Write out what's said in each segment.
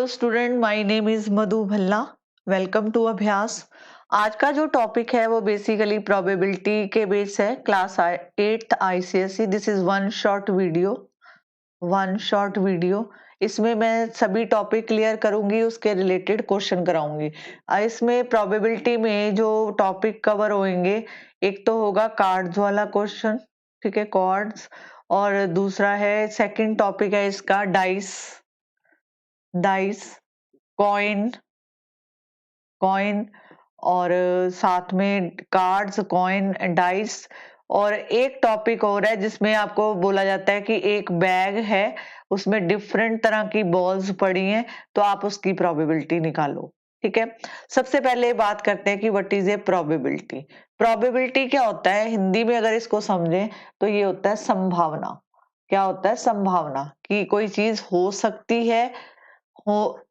Student, my name is Madhu Bhalla. Welcome to Abhyas. आज का जो टॉपिक है वो बेसिकली प्रोबेबिलिटी के बेस है। Class 8th ICSE. This is one short video. इसमें मैं सभी टॉपिक क्लियर करूंगी, उसके रिलेटेड क्वेश्चन कराऊंगी। इसमें प्रोबेबिलिटी में जो टॉपिक कवर होंगे, एक तो होगा कार्ड्स वाला क्वेश्चन, ठीक है, कार्ड्स। और दूसरा है, सेकंड टॉपिक है इसका डाइस, डाइस, कॉइन, कॉइन। और साथ में कार्ड्स, कॉइन, डाइस। और एक टॉपिक और है जिसमें आपको बोला जाता है कि एक बैग है, उसमें डिफरेंट तरह की बॉल्स पड़ी हैं, तो आप उसकी प्रोबेबिलिटी निकालो। ठीक है, सबसे पहले बात करते हैं कि what is a probability. Probability क्या होता है हिंदी में, अगर इसको समझें तो ये होता है संभावना। क्या होता है? संभावना कि कोई चीज हो सकती है, हो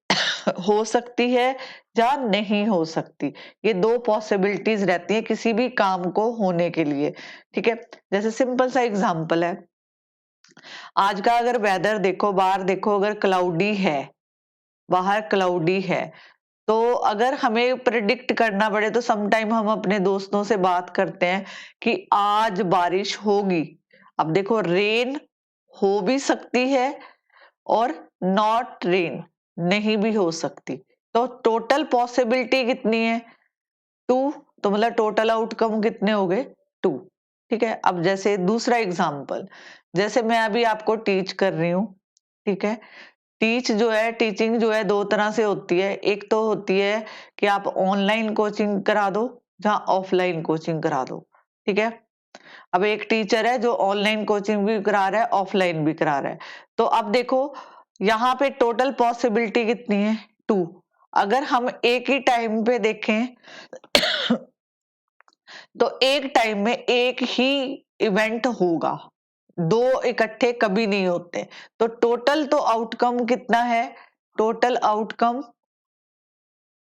हो सकती है या नहीं हो सकती। ये दो पॉसिबिलिटीज रहती है किसी भी काम को होने के लिए। ठीक है, जैसे सिंपल सा एग्जांपल है, आज का अगर वेदर देखो, बाहर देखो, अगर क्लाउडी है, बाहर क्लाउडी है, तो अगर हमें प्रिडिक्ट करना पड़े तो सम टाइम हम अपने दोस्तों से बात करते हैं कि आज बारिश होगी। अब देखो, रेन हो भी सकती है और नॉट रेन नहीं भी हो सकती। तो टोटल पॉसिबिलिटी कितनी है? 2। तो मतलब टोटल आउटकम कितने हो गए? 2। ठीक है, अब जैसे दूसरा एग्जांपल, जैसे मैं अभी आपको टीच कर रही हूँ। ठीक है, टीच जो है, टीचिंग जो है दो तरह से होती है। एक तो होती है कि आप ऑनलाइन कोचिंग करा दो या ऑफलाइन कोचिंग करा दो। ठीक है, अब एक टीचर है जो ऑनलाइन कोचिंग भी करा रहा है, ऑफलाइन भी करा रहा है। तो अब देखो, यहाँ पे टोटल पॉसिबिलिटी कितनी है? 2। अगर हम एक ही टाइम पे देखें तो एक टाइम में एक ही इवेंट होगा, दो इकट्ठे कभी नहीं होते। तो टोटल तो आउटकम कितना है? टोटल आउटकम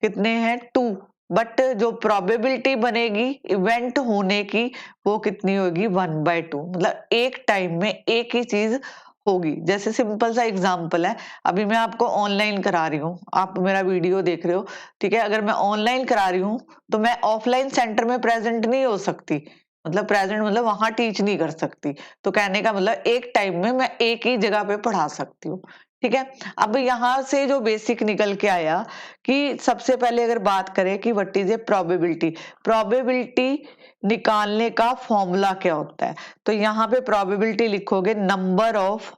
कितने हैं? 2। बट जो प्रोबेबिलिटी बनेगी इवेंट होने की, वो कितनी होगी? 1/2। मतलब एक टाइम में एक ही चीज होगी। जैसे सिंपल सा एग्जांपल है, अभी मैं आपको ऑनलाइन करा रही हूँ, आप मेरा वीडियो देख रहे हो। ठीक है, अगर मैं ऑनलाइन करा रही हूँ तो मैं ऑफलाइन सेंटर में प्रेजेंट नहीं हो सकती। मतलब प्रेजेंट मतलब वहां टीच नहीं कर सकती। तो कहने का मतलब एक टाइम में मैं एक ही जगह पे पढ़ा सकती हूँ। ठीक है, अब यहां से जो बेसिक निकल के आया कि सबसे पहले अगर बात करें कि what is a probability, probability निकालने का फॉर्मूला क्या होता है। तो यहाँ पे प्रोबेबिलिटी लिखोगे number of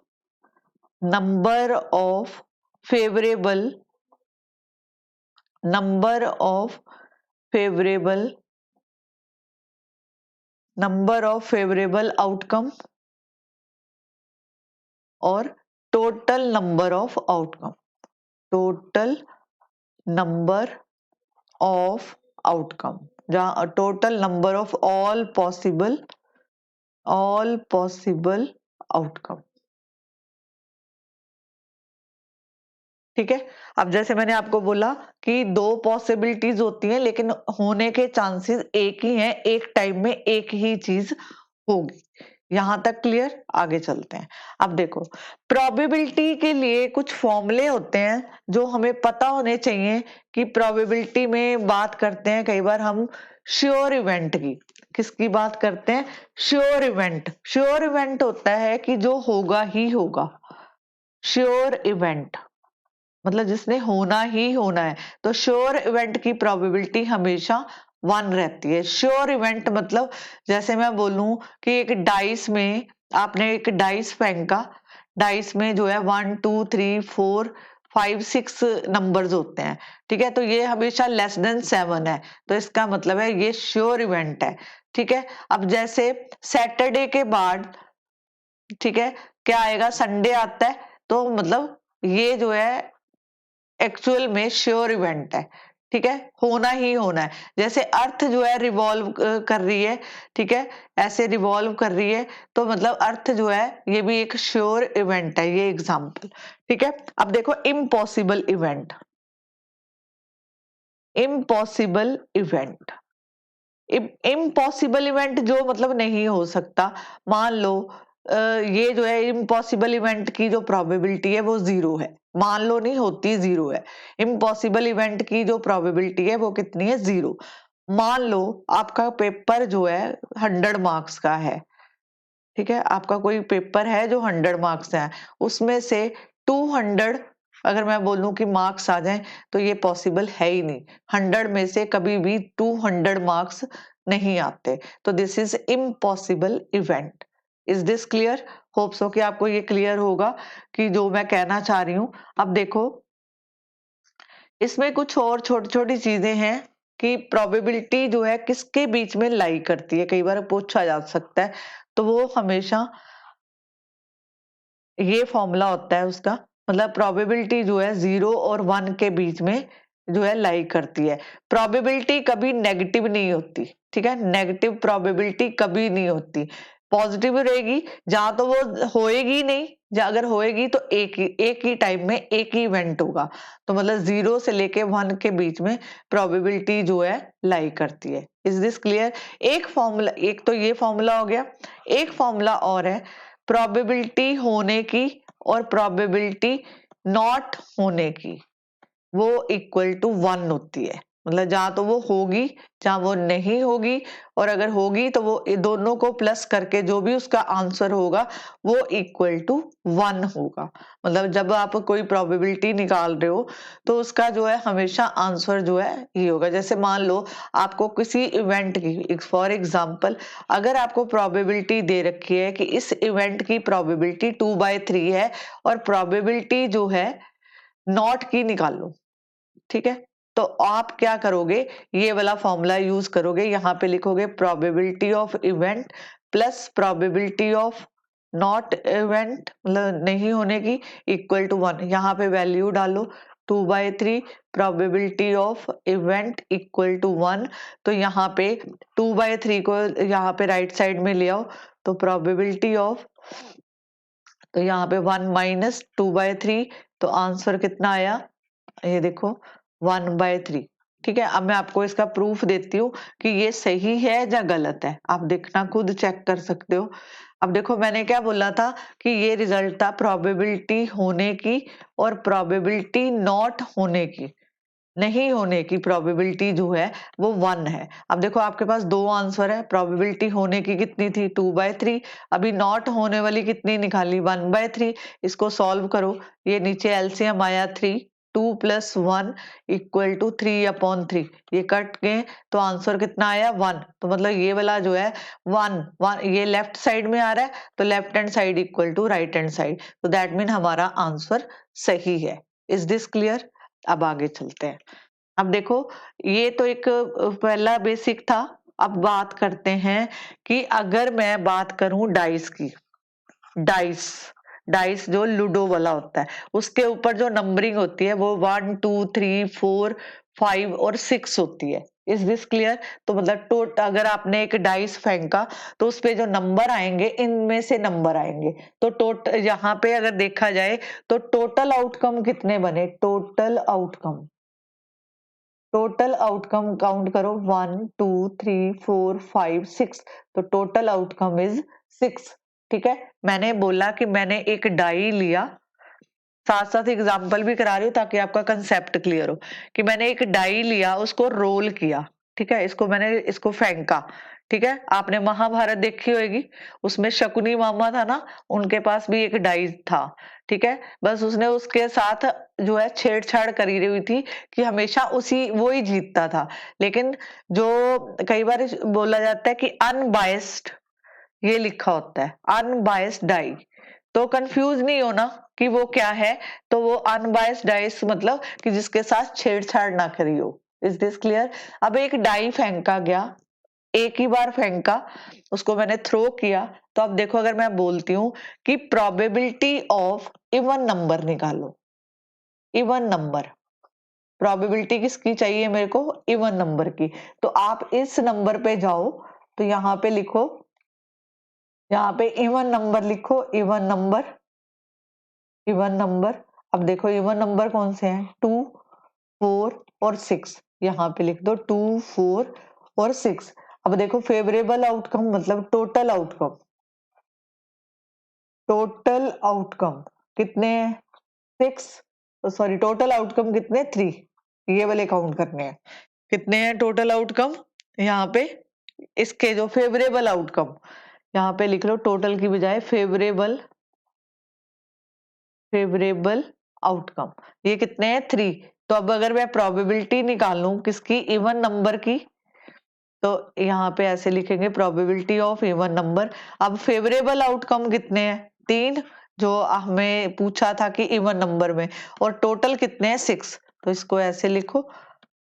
favourable number of favourable number of favourable outcome और total number of outcome, total number of outcome, जहां total number of all possible outcome. ठीक है, अब जैसे मैंने आपको बोला कि दो पॉसिबिलिटीज होती हैं, लेकिन होने के चांसेस एक ही हैं, एक टाइम में एक ही चीज होगी। यहां तक क्लियर? आगे चलते हैं। अब देखो, प्रोबेबिलिटी के लिए कुछ फॉर्मूले होते हैं जो हमें पता होने चाहिए। कि प्रोबेबिलिटी में बात करते हैं कई बार हम श्योर इवेंट की। किसकी बात करते हैं? Sure event. श्योर इवेंट होता है कि जो होगा ही होगा। श्योर इवेंट मतलब जिसने होना ही होना है। तो श्योर इवेंट की प्रोबेबिलिटी हमेशा 1 रहती है। श्योर इवेंट मतलब जैसे मैं बोलूं कि एक डाइस में आपने एक डाइस फेंका, डाइस में जो है 1 2 3 4 5 6 नंबर्स होते हैं। ठीक है, तो ये हमेशा लेस देन 7 है, तो इसका मतलब है ये श्योर इवेंट है। ठीक है, अब जैसे सैटरडे के बाद, ठीक है, क्या आएगा? संडे आता है, तो मतलब ये जो है एक्चुअल में श्योर इवेंट है। ठीक है, होना ही होना है। जैसे अर्थ जो है रिवॉल्व कर रही है, ठीक है, ऐसे रिवॉल्व कर रही है, तो मतलब अर्थ जो है ये भी एक श्योर इवेंट है। ये एग्जांपल। ठीक है, अब देखो impossible event. Impossible event, impossible event जो मतलब नहीं हो सकता। मान लो ये जो है इम्पॉसिबल इवेंट की जो प्रोबेबिलिटी है वो 0 है। मान लो नहीं होती 0 है। इम्पॉसिबल इवेंट की जो प्रोबेबिलिटी है वो कितनी है 0। मान लो आपका पेपर जो है 100 मार्क्स का है, ठीक है, आपका कोई पेपर है जो 100 मार्क्स है, उसमें से 200 अगर मैं बोलूं कि मार्क्स आ जाएं तो ये पॉसिबल है ही नहीं। 100 में से कभी भी 200 मार्क्स नहीं आते, तो this is impossible event. Is this clear? Hope so कि आपको ये क्लियर होगा कि जो मैं कहना चाह रही हूं। अब देखो इसमें कुछ और छोटी छोटी चीजें हैं कि प्रोबेबिलिटी जो है किसके बीच में लाई करती है, कई बार पूछा जा सकता है। तो वो हमेशा ये फॉर्मूला होता है उसका, मतलब प्रोबेबिलिटी जो है 0 और 1 के बीच में जो है लाई करती है। प्रोबेबिलिटी कभी नेगेटिव नहीं होती, ठीक है, नेगेटिव प्रोबेबिलिटी कभी नहीं होती, पॉजिटिव रहेगी। जहां तो वो होएगी नहीं, जहां अगर होएगी तो एक ही टाइम में एक ही इवेंट होगा। तो मतलब 0 से लेके 1 के बीच में प्रोबेबिलिटी जो है लाई करती है। Is this clear? एक फॉर्मूला, एक तो ये फॉर्मूला हो गया, एक फॉर्मूला और है प्रोबेबिलिटी होने की और प्रोबेबिलिटी नॉट होने की, वो इक्वल टू 1 होती है। मतलब जहां तो वो होगी, जहां वो नहीं होगी, और अगर होगी तो वो दोनों को प्लस करके जो भी उसका आंसर होगा वो इक्वल टू 1 होगा। मतलब जब आप कोई प्रोबेबिलिटी निकाल रहे हो तो उसका जो है हमेशा आंसर जो है ये होगा। जैसे मान लो आपको किसी इवेंट की, फॉर एग्जाम्पल अगर आपको प्रोबेबिलिटी दे रखी है कि इस इवेंट की प्रोबेबिलिटी 2/3 है और प्रोबेबिलिटी जो है नॉट की निकाल लो, ठीक है, तो आप क्या करोगे, ये वाला फॉर्मूला यूज करोगे। यहाँ पे लिखोगे probability of event plus probability of not event, मतलब नहीं होने की, इक्वल टू 1। यहाँ पे वैल्यू डालो 2/3, probability of event equal to 1। तो यहाँ पे 2/3 को यहाँ पे राइट साइड में ले आओ, तो प्रोबेबिलिटी ऑफ, तो यहाँ पे 1 माइनस 2/3, तो आंसर कितना आया, ये देखो 1/3। ठीक है, अब मैं आपको इसका प्रूफ देती हूँ कि ये सही है या गलत है, आप देखना खुद चेक कर सकते हो। अब देखो मैंने क्या बोला था कि ये रिजल्ट था प्रोबेबिलिटी होने की और प्रोबेबिलिटी नॉट होने की, नहीं होने की प्रोबेबिलिटी जो है वो 1 है। अब देखो आपके पास दो आंसर है, प्रोबेबिलिटी होने की कितनी थी 2/3, अभी नॉट होने वाली कितनी निकाली 1/3। इसको सॉल्व करो, ये नीचे एलसीएम आया 3, 2 + 1 = 3/3, ये कट गए तो आंसर कितना आया 1। तो मतलब ये वाला जो है 1 ये लेफ्ट साइड में आ रहा है, तो left hand side equal to right hand side, तो दैट मीन हमारा आंसर सही है। Is this clear? अब आगे चलते हैं। अब देखो ये तो एक पहला बेसिक था। अब बात करते हैं कि अगर मैं बात करूं डाइस की, डाइस, डाइस जो लूडो वाला होता है उसके ऊपर जो नंबरिंग होती है वो 1 2 3 4 5 और 6 होती है। Is this clear? तो मतलब अगर आपने एक डाइस फेंका तो उस पे जो नंबर आएंगे इनमें से नंबर आएंगे, तो यहाँ पे अगर देखा जाए तो टोटल आउटकम कितने बने, टोटल आउटकम काउंट करो 1 2 3 4 5 6, तो टोटल आउटकम इज 6। ठीक है, मैंने बोला कि मैंने एक डाई लिया, साथ साथ एग्जाम्पल भी करा रही हूँ ताकि आपका कंसेप्ट क्लियर हो, कि मैंने एक डाई लिया उसको रोल किया, ठीक है, मैंने इसको फेंका। ठीक है, आपने महाभारत देखी होगी, उसमें शकुनी मामा था ना, उनके पास भी एक डाई था। ठीक है, बस उसने उसके साथ जो है छेड़छाड़ करी हुई थी कि हमेशा उसी वो ही जीतता था। लेकिन जो कई बार बोला जाता है कि अनबायस्ड ये लिखा होता है, अनबायस्ड डाई, तो कंफ्यूज नहीं होना कि वो क्या है। तो वो अनबायस्ड डाइस मतलब कि जिसके साथ छेड़छाड़ ना करी हो। Is this clear? अब एक डाई फेंका गया, एक ही बार फेंका, उसको मैंने थ्रो किया, तो अब देखो अगर मैं बोलती हूँ कि प्रोबेबिलिटी ऑफ इवन नंबर निकालो, इवन नंबर, प्रोबेबिलिटी किसकी चाहिए मेरे को, इवन नंबर की। तो आप इस नंबर पे जाओ, तो यहाँ पे लिखो, यहाँ पे इवन नंबर लिखो, इवन नंबर, इवन नंबर। अब देखो इवन नंबर कौन से हैं, 2 4 और 6, यहाँ पे लिख दो 2 4 और 6। अब देखो फेवरेबल आउटकम मतलब टोटल आउटकम, टोटल आउटकम कितने हैं 6, सॉरी टोटल आउटकम कितने 3, ये वाले काउंट करने हैं। कितने हैं टोटल आउटकम यहाँ पे, इसके जो फेवरेबल आउटकम, यहाँ पे लिख लो टोटल की बजाय फेवरेबल आउटकम, ये कितने हैं 3। तो अब अगर मैं प्रोबेबिलिटी निकालूं किसकी, इवन नंबर की, तो यहाँ पे ऐसे लिखेंगे प्रोबेबिलिटी ऑफ इवन नंबर। अब फेवरेबल आउटकम कितने हैं 3, जो हमें पूछा था कि इवन नंबर में, और टोटल कितने हैं 6, तो इसको ऐसे लिखो,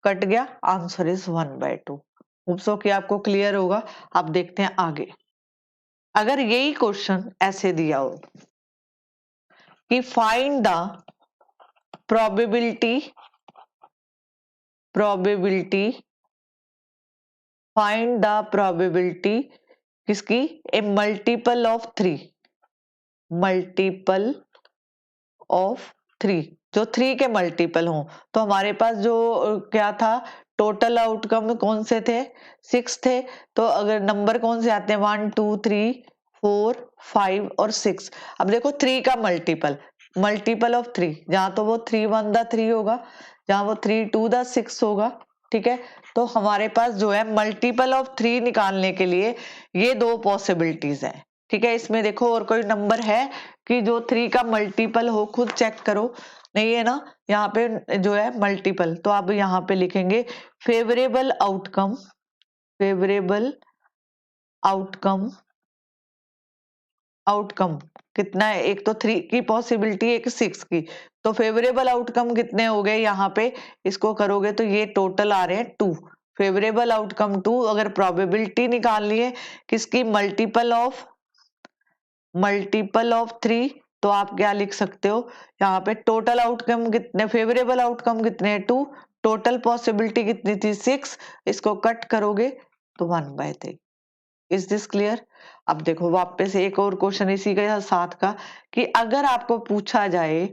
कट गया, आंसर इज 1/2। होप्स कि आपको क्लियर होगा। अब देखते हैं आगे। अगर यही क्वेश्चन ऐसे दिया हो कि find the probability find the probability किसकी, ए मल्टीपल ऑफ 3, मल्टीपल ऑफ 3, जो 3 के मल्टीपल हों। तो हमारे पास जो क्या था, टोटल आउटकम कौन से थे, 6 थे। तो अगर नंबर कौन से आते हैं 1 2 3 4 5 और 6। अब देखो 3 का मल्टीपल ऑफ 3, जहां तो वो 3 1 द 3 होगा, जहां वो 3 2 द 6 होगा। ठीक है, तो हमारे पास जो है मल्टीपल ऑफ 3 निकालने के लिए ये दो पॉसिबिलिटीज है। ठीक है, इसमें देखो और कोई नंबर है कि जो 3 का मल्टीपल हो, खुद चेक करो, नहीं है ना। यहाँ पे जो है मल्टीपल, तो अब यहाँ पे लिखेंगे favourable outcome, favourable outcome, outcome कितना है, एक तो 3 की पॉसिबिलिटी, एक 6 की। तो फेवरेबल आउटकम कितने हो गए यहाँ पे, इसको करोगे तो ये टोटल आ रहे हैं 2, फेवरेबल आउटकम 2। अगर प्रोबेबिलिटी निकालनी है किसकी, मल्टीपल ऑफ 3, तो आप क्या लिख सकते हो यहाँ पे, टोटल आउटकम कितने, फेवरेबल आउटकम कितने हैं 2, टोटल पॉसिबिलिटी कितनी थी 6, इसको कट करोगे तो 1/3। Is this clear. अब देखो वापस एक और क्वेश्चन इसी के साथ का, कि अगर आपको पूछा जाए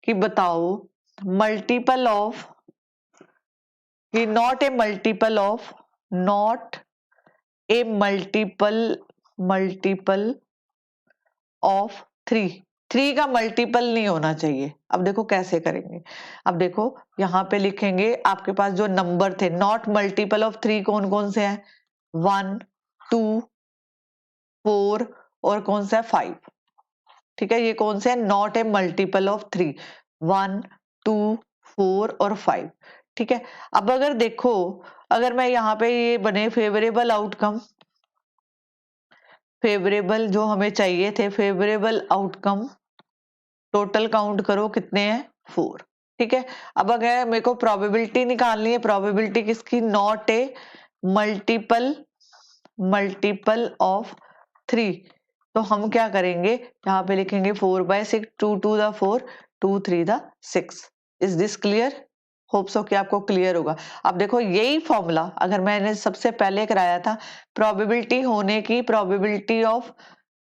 कि बताओ मल्टीपल ऑफ, कि not a multiple of, not a multiple of 3 का मल्टीपल नहीं होना चाहिए। अब देखो कैसे करेंगे। अब देखो यहाँ पे लिखेंगे, आपके पास जो नंबर थे नॉट मल्टीपल ऑफ 3 कौन कौन से हैं, 1 2 4 और कौन सा है 5। ठीक है, ये कौन से हैं, नॉट ए मल्टीपल ऑफ 3, 1 2 4 और 5। ठीक है, अब अगर देखो, अगर मैं यहाँ पे ये बने फेवरेबल आउटकम, फेवरेबल जो हमें चाहिए थे, फेवरेबल आउटकम टोटल काउंट करो कितने हैं 4। ठीक है, अब अगर मेरे को प्रोबेबिलिटी निकालनी है, प्रोबेबिलिटी किसकी, नॉट ए मल्टीपल ऑफ 3, तो हम क्या करेंगे, यहाँ पे लिखेंगे 4/6, 2 2 the 4, 2 3 the 6। Is this clear. Hope so कि आपको क्लियर होगा। अब देखो यही फॉर्मूला अगर मैंने सबसे पहले कराया था, प्रोबेबिलिटी होने की, प्रोबेबिलिटी ऑफ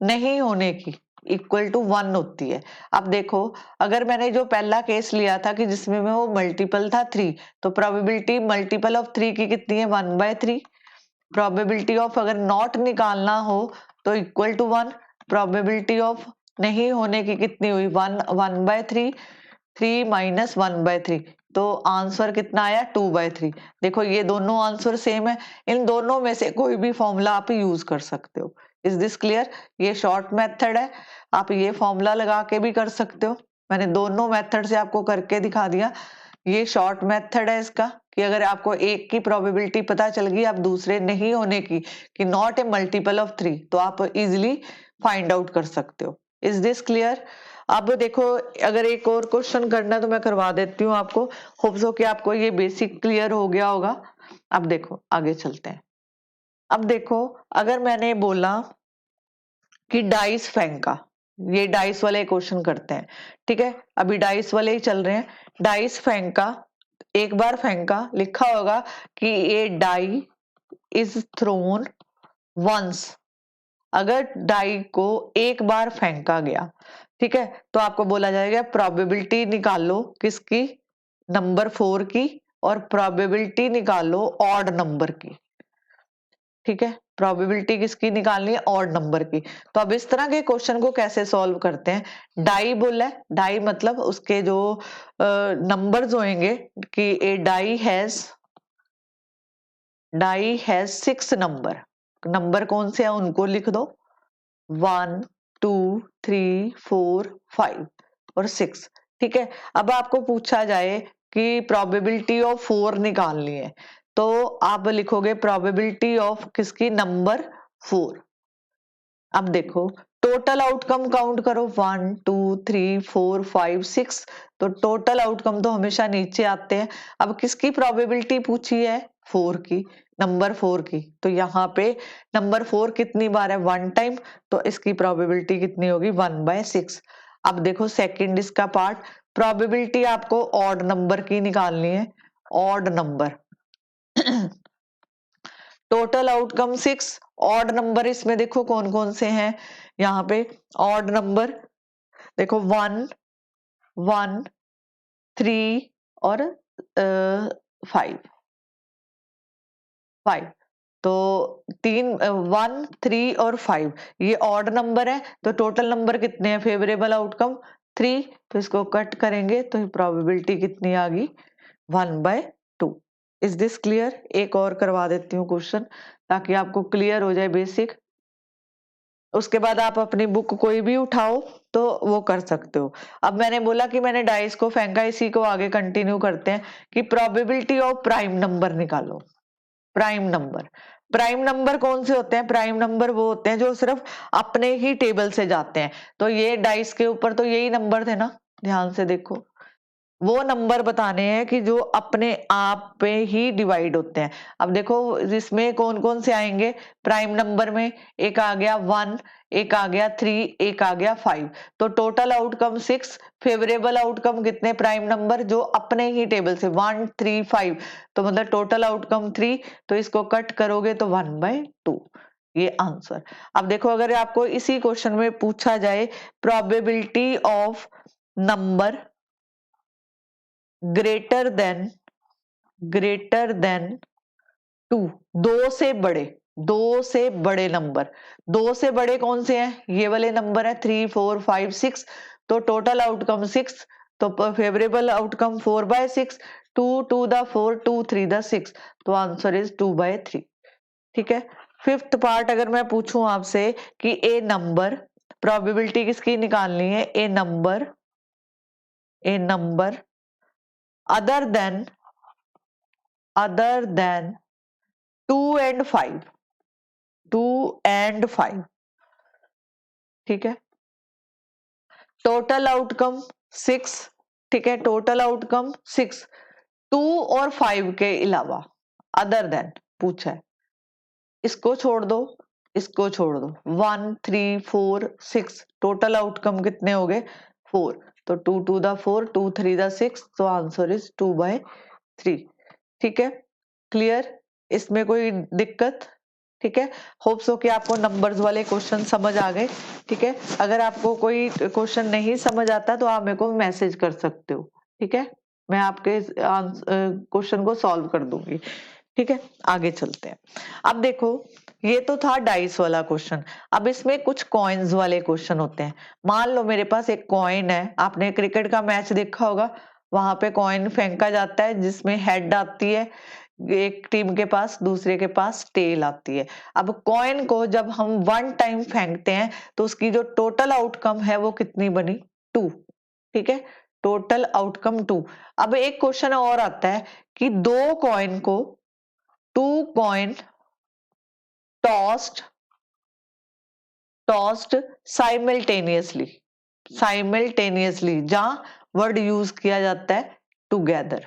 नहीं होने की इक्वल टू 1 होती है। अब देखो अगर मैंने जो पहला केस लिया था कि जिसमें में वो मल्टीपल था 3, तो प्रोबेबिलिटी मल्टीपल ऑफ 3 की कितनी है 1/3। प्रोबेबिलिटी ऑफ अगर नॉट निकालना हो तो इक्वल टू 1, प्रोबेबिलिटी ऑफ नहीं होने की कितनी हुई 1/3, 3 माइनस 1/3, तो आंसर कितना आया 2/3। देखो ये दोनों आंसर सेम है, इन दोनों में से कोई भी फॉर्मूला आप यूज कर सकते हो। Is this clear. ये शॉर्ट मेथड है, आप ये फॉर्मूला लगा के भी कर सकते हो, मैंने दोनों मेथड से आपको करके दिखा दिया। ये शॉर्ट मेथड है इसका, कि अगर आपको एक की प्रोबेबिलिटी पता चल गई, आप दूसरे नहीं होने की, कि नॉट ए मल्टीपल ऑफ 3, तो आप इजिली फाइंड आउट कर सकते हो। Is this clear. अब देखो अगर एक और क्वेश्चन करना है तो मैं करवा देती हूँ आपको, होप सो कि आपको ये बेसिक क्लियर हो गया होगा। अब देखो आगे चलते हैं। अब देखो अगर मैंने बोला कि डाइस फेंका, ये डाइस वाले क्वेश्चन करते हैं। ठीक है, अभी डाइस वाले ही चल रहे हैं। डाइस फेंका, एक बार फेंका, लिखा होगा कि ये डाई इज थ्रोन वंस। अगर डाई को एक बार फेंका गया, ठीक है, तो आपको बोला जाएगा प्रोबेबिलिटी निकालो किसकी, नंबर 4 की, और प्रोबेबिलिटी निकालो ऑड नंबर की। ठीक है, प्रोबेबिलिटी किसकी निकालनी है, ऑड नंबर की। तो अब इस तरह के क्वेश्चन को कैसे सॉल्व करते हैं, डाई बोला है, डाई मतलब उसके जो नंबर्स होंगे कि ए डाई हैज 6 नंबर, नंबर कौन से हैं उनको लिख दो, 1 2 3 4 5 और 6। ठीक है, अब आपको पूछा जाए कि प्रोबेबिलिटी ऑफ 4 निकालनी है, तो आप लिखोगे प्रोबेबिलिटी ऑफ किसकी, नंबर 4। अब देखो टोटल आउटकम काउंट करो, 1 2 3 4 5 6, तो टोटल आउटकम तो हमेशा नीचे आते हैं। अब किसकी प्रोबेबिलिटी पूछी है, 4 की, नंबर 4 की। तो यहाँ पे नंबर 4 कितनी बार है, 1 टाइम, तो इसकी प्रोबेबिलिटी कितनी होगी, 1/6। अब देखो सेकंड इसका पार्ट, प्रोबेबिलिटी आपको ऑड नंबर की निकालनी है, odd number total outcome 6, odd number इसमें देखो कौन कौन से हैं, यहाँ पे ऑड नंबर देखो 1 1 3 और 5 5, तो 1 3 और 5 ये ऑड नंबर है, तो टोटल नंबर कितने हैं, फेवरेबल आउटकम 3, तो इसको कट करेंगे तो प्रोबेबिलिटी कितनी आ गई, 1/2। Is this clear? एक और करवा देती हूँ क्वेश्चन ताकि आपको क्लियर हो जाए बेसिक। उसके बाद आप अपनी बुक कोई भी उठाओ तो वो कर सकते हो। अब मैंने बोला कि मैंने डाइस को फेंका, इसी को आगे कंटिन्यू करते हैं कि प्रोबेबिलिटी ऑफ प्राइम नंबर निकालो। प्राइम नंबर, प्राइम नंबर कौन से होते हैं, प्राइम नंबर वो होते हैं जो सिर्फ अपने ही टेबल से जाते हैं। तो ये डाइस के ऊपर तो यही नंबर थे ना, ध्यान से देखो, वो नंबर बताने हैं कि जो अपने आप पे ही डिवाइड होते हैं। अब देखो इसमें कौन कौन से आएंगे प्राइम नंबर में, एक आ गया 1, एक आ गया 3, एक आ गया 5, तो टोटल आउटकम 6, फेवरेबल आउटकम कितने, प्राइम नंबर जो अपने ही टेबल से 1 3 5, तो मतलब टोटल आउटकम 3, तो इसको कट करोगे तो 1/2, ये आंसर। अब देखो अगर आपको इसी क्वेश्चन में पूछा जाए probability of number greater than 2, दो से बड़े, दो से बड़े नंबर, दो से बड़े कौन से हैं, ये वाले नंबर है 3 4 5 6, तो टोटल आउटकम 6, तो फेवरेबल आउटकम 4/6, 2 2 द 4 2 3 द 6, तो आंसर इज 2/3। ठीक है, फिफ्थ पार्ट अगर मैं पूछूं आपसे कि ए नंबर, प्रोबेबिलिटी किसकी निकालनी है, ए number other than 2 and 5, 2 and 5, ठीक है, टोटल आउटकम 6, ठीक है, टोटल आउटकम 6, 2 और 5 के अलावा, अदर देन पूछा है, इसको छोड़ दो, इसको छोड़ दो, 1 3 4 6, टोटल आउटकम कितने हो गए 4, तो 2 2 द 4 2 3 द 6, तो आंसर इज 2/3। ठीक है, क्लियर, इसमें कोई दिक्कत? ठीक है, होप सो कि आपको नंबर्स वाले क्वेश्चन समझ आ गए। ठीक है, अगर आपको कोई क्वेश्चन नहीं समझ आता तो आप मेरे को मैसेज कर सकते हो। ठीक है, मैं आपके क्वेश्चन को सॉल्व कर दूंगी। ठीक है, आगे चलते हैं। अब देखो ये तो था डाइस वाला क्वेश्चन, अब इसमें कुछ कॉइन्स वाले क्वेश्चन होते हैं। मान लो मेरे पास एक कॉइन है, आपने क्रिकेट का मैच देखा होगा, वहां पे कॉइन फेंका जाता है जिसमें हेड आती है एक टीम के पास, दूसरे के पास टेल आती है। अब कॉइन को जब हम 1 टाइम फेंकते हैं तो उसकी जो टोटल आउटकम है वो कितनी बनी, 2। ठीक है, टोटल आउटकम 2। अब एक क्वेश्चन और आता है कि दो कॉइन को, 2 कॉइन टॉस्ड साइमल्टेनियसली, जहां वर्ड यूज किया जाता है टुगेदर।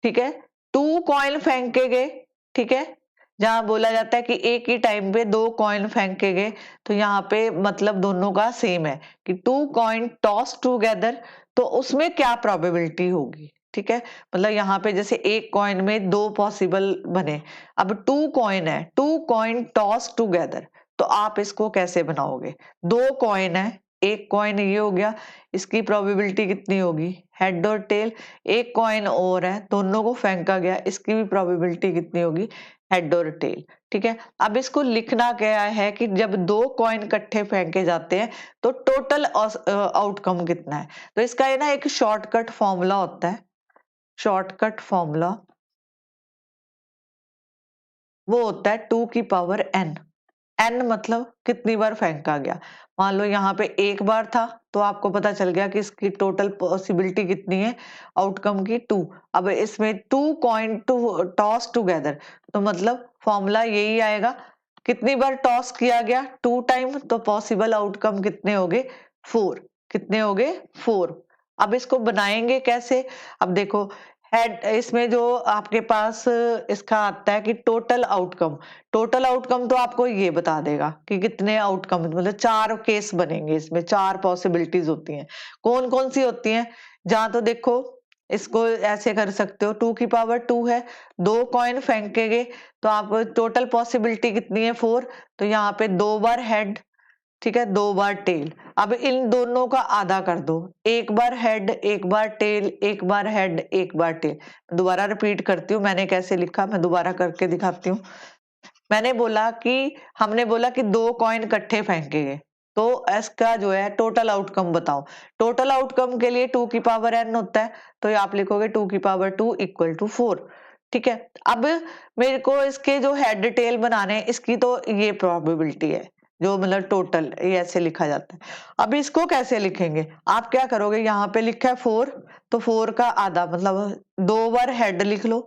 ठीक है, 2 कॉइन फेंके गए, ठीक है, जहां बोला जाता है कि एक ही टाइम पे 2 कॉइन फेंके गए, तो यहाँ पे मतलब दोनों का सेम है कि 2 कॉइन टॉस टुगेदर, तो उसमें क्या प्रोबेबिलिटी होगी। ठीक है, मतलब यहाँ पे जैसे एक कॉइन में 2 पॉसिबल बने, अब 2 कॉइन है, 2 कॉइन टॉस टुगेदर, तो आप इसको कैसे बनाओगे, 2 कॉइन है, एक कॉइन ये हो गया, इसकी प्रोबेबिलिटी कितनी होगी, हेड और टेल। एक कॉइन और है, दोनों को फेंका गया, इसकी भी प्रोबेबिलिटी कितनी होगी, हेड और टेल। ठीक है, अब इसको लिखना क्या है कि जब दो कॉइन इकट्ठे फेंके जाते हैं तो टोटल आउटकम कितना है। तो इसका ये ना एक शॉर्टकट फॉर्मूला होता है, शॉर्टकट फॉर्मूला वो होता है 2 की पावर n। एन मतलब कितनी बार फेंका गया। मान लो यहाँ पे एक बार था तो आपको पता चल गया कि इसकी टोटल पॉसिबिलिटी कितनी है, आउटकम की 2। अब इसमें 2 कॉइन टू टॉस टुगेदर, तो मतलब फॉर्मूला यही आएगा, कितनी बार टॉस किया गया 2 टाइम, तो पॉसिबल आउटकम कितने हो गए 4। कितने हो गए 4। अब इसको बनाएंगे कैसे, अब देखो हेड, इसमें जो आपके पास इसका आता है कि टोटल आउटकम, टोटल आउटकम तो आपको ये बता देगा कि कितने आउटकम, मतलब 4 केस बनेंगे, इसमें 4 पॉसिबिलिटीज होती हैं। कौन कौन सी होती हैं, जहां तो देखो इसको ऐसे कर सकते हो, 2 की पावर 2 है, दो कॉइन फेंकेंगे तो आप टोटल पॉसिबिलिटी कितनी है 4। तो यहाँ पे 2 बार हेड, ठीक है, 2 बार टेल। अब इन दोनों का आधा कर दो, एक बार हेड एक बार टेल, एक बार हेड एक बार टेल। दोबारा रिपीट करती हूँ मैंने कैसे लिखा, मैं दोबारा करके दिखाती हूँ। मैंने बोला कि हमने बोला कि दो कॉइन इकट्ठे फेंके गए, तो इसका जो है टोटल आउटकम बताओ। टोटल आउटकम के लिए 2 की पावर n होता है, तो ये आप लिखोगे 2 की पावर 2 इक्वल टू 4। ठीक है, अब मेरे को इसके जो हेड टेल बनाने हैं, इसकी तो ये प्रोबेबिलिटी है, जो मतलब टोटल ये ऐसे लिखा जाता है। अब इसको कैसे लिखेंगे, आप क्या करोगे, यहाँ पे लिखा है 4, तो 4 का आधा मतलब 2 बार हेड लिख लो,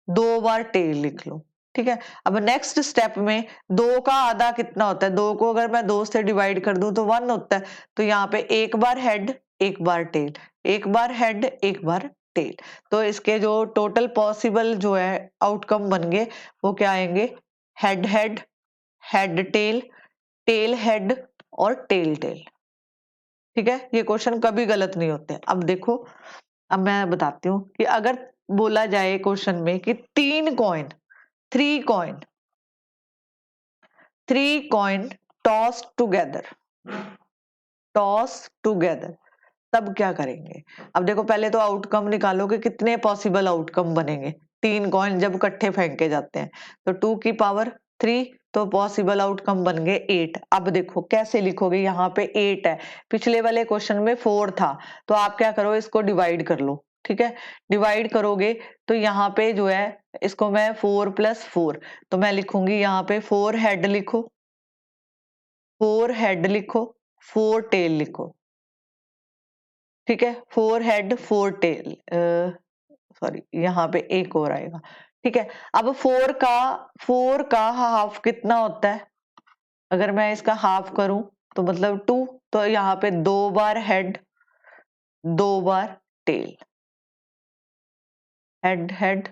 2 बार टेल लिख लो। ठीक है, अब नेक्स्ट स्टेप में 2 का आधा कितना होता है, 2 को अगर मैं 2 से डिवाइड कर दूं तो 1 होता है। तो यहाँ पे एक बार हेड एक बार टेल, एक बार हेड एक बार टेल। तो इसके जो टोटल पॉसिबल जो है आउटकम बन गए वो क्या आएंगे, head head, head tail, tail head और टेल टेल। ठीक है, ये क्वेश्चन कभी गलत नहीं होते। अब देखो, अब मैं बताती हूँ कि अगर बोला जाए क्वेश्चन में कि 3 coin, 3 coin, 3 coin toss together, toss together, तब क्या करेंगे। अब देखो पहले तो आउटकम निकालो कि कितने पॉसिबल आउटकम बनेंगे, 3 कॉइन जब इकट्ठे फेंके जाते हैं तो 2 की पावर 3, तो पॉसिबल आउटकम बन गए 8। अब देखो कैसे लिखोगे, यहाँ पे 8 है, पिछले वाले क्वेश्चन में 4 था, तो आप क्या करो इसको डिवाइड कर लो। ठीक है, डिवाइड करोगे तो यहाँ पे जो है इसको मैं 4 प्लस 4, तो मैं लिखूंगी यहाँ पे 4 हेड लिखो, 4 हेड लिखो, 4 टेल लिखो। ठीक है, 4 हेड 4 टेल, सॉरी यहाँ पे एक और आएगा। ठीक है, अब 4 का हाफ कितना होता है, अगर मैं इसका हाफ करूं तो मतलब 2, तो यहाँ पे 2 बार हेड 2 बार tail, head head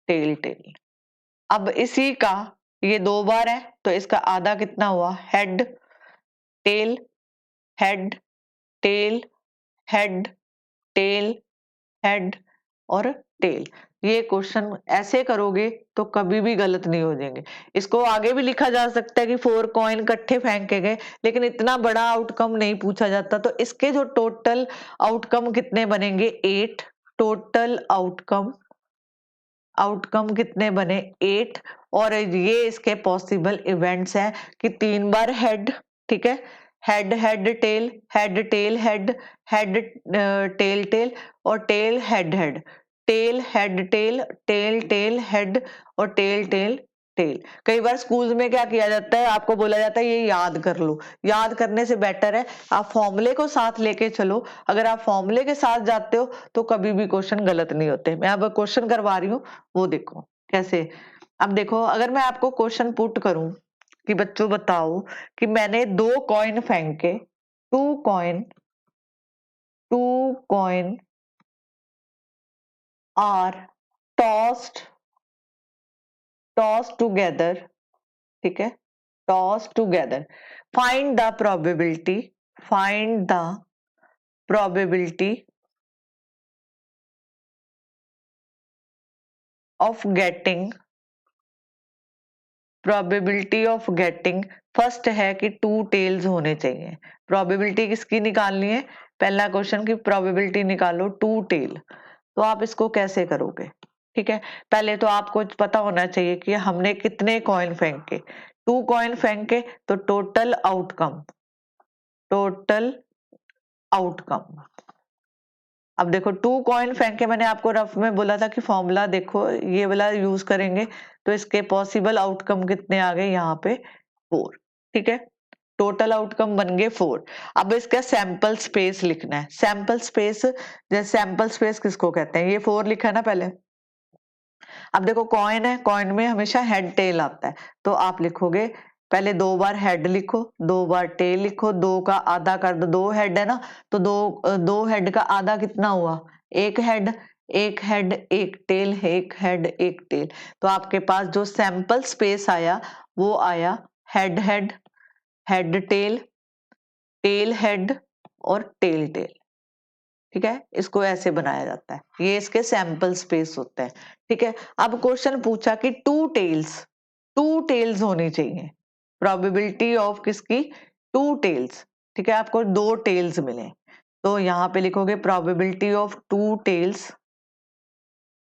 tail tail. अब इसी का ये 2 बार है तो इसका आधा कितना हुआ, head tail, head tail, head tail, head और टेल। ये क्वेश्चन ऐसे करोगे तो कभी भी गलत नहीं हो जाएंगे। इसको आगे भी लिखा जा सकता है कि 4 कॉइन इकट्ठे फेंके गए, लेकिन इतना बड़ा आउटकम नहीं पूछा जाता, तो इसके जो टोटल आउटकम कितने बनेंगे 8। टोटल आउटकम, आउटकम कितने बने 8। और ये इसके पॉसिबल इवेंट्स हैं कि 3 बार हेड, ठीक है, head head tail, head tail head, head tail tail और tail head head, tail head tail, tail tail head और टेल टेल टेल। कई बार स्कूल में क्या किया जाता है, आपको बोला जाता है ये याद कर लो, याद करने से बेटर है आप फॉर्मूले को साथ लेके चलो। अगर आप फॉर्मूले के साथ जाते हो तो कभी भी क्वेश्चन गलत नहीं होते। मैं अब क्वेश्चन करवा रही हूँ, वो देखो कैसे। अब देखो अगर मैं आपको क्वेश्चन पुट करूं कि बच्चों बताओ कि मैंने 2 कॉइन फेंके, 2 coin, 2 coin are tossed, toss together, ठीक है, toss together, find the probability, find the probability of getting probability of getting, first है कि 2 टेल्स होने चाहिए। प्रोबेबिलिटी किसकी निकालनी है? पहला क्वेश्चन की प्रोबेबिलिटी निकालो 2 टेल। तो आप इसको कैसे करोगे? ठीक है, पहले तो आपको पता होना चाहिए कि हमने कितने कॉइन फेंके। 2 कॉइन फेंके तो टोटल आउटकम, टोटल आउटकम। अब देखो 2 कॉइन फेंके, मैंने आपको रफ में बोला था कि फॉर्मूला देखो ये वाला यूज करेंगे तो इसके पॉसिबल आउटकम कितने आ गए यहाँ पे 4। ठीक है, टोटल आउटकम बन गए 4। अब इसका सैंपल स्पेस लिखना है। सैंपल स्पेस, जैसे सैंपल स्पेस किसको कहते हैं? ये 4 लिखा है ना पहले। अब देखो कॉइन है, कॉइन में हमेशा हेड टेल आता है, तो आप लिखोगे पहले 2 बार हेड लिखो, 2 बार टेल लिखो, 2 का आधा कर दो, 2 हेड है ना, तो 2 हेड का आधा कितना हुआ? 1 head, 1 head 1 tail, 1 head 1 tail. तो आपके पास जो सैंपल स्पेस आया वो आया head head, head tail, tail head और टेल टेल। ठीक है, इसको ऐसे बनाया जाता है, ये इसके सैंपल स्पेस होते हैं। ठीक है, अब क्वेश्चन पूछा कि 2 टेल्स होनी चाहिए। प्रोबेबिलिटी ऑफ किसकी? 2 टेल्स। ठीक है, आपको 2 टेल्स मिले, तो यहाँ पे लिखोगे प्रोबेबिलिटी ऑफ 2 टेल्स।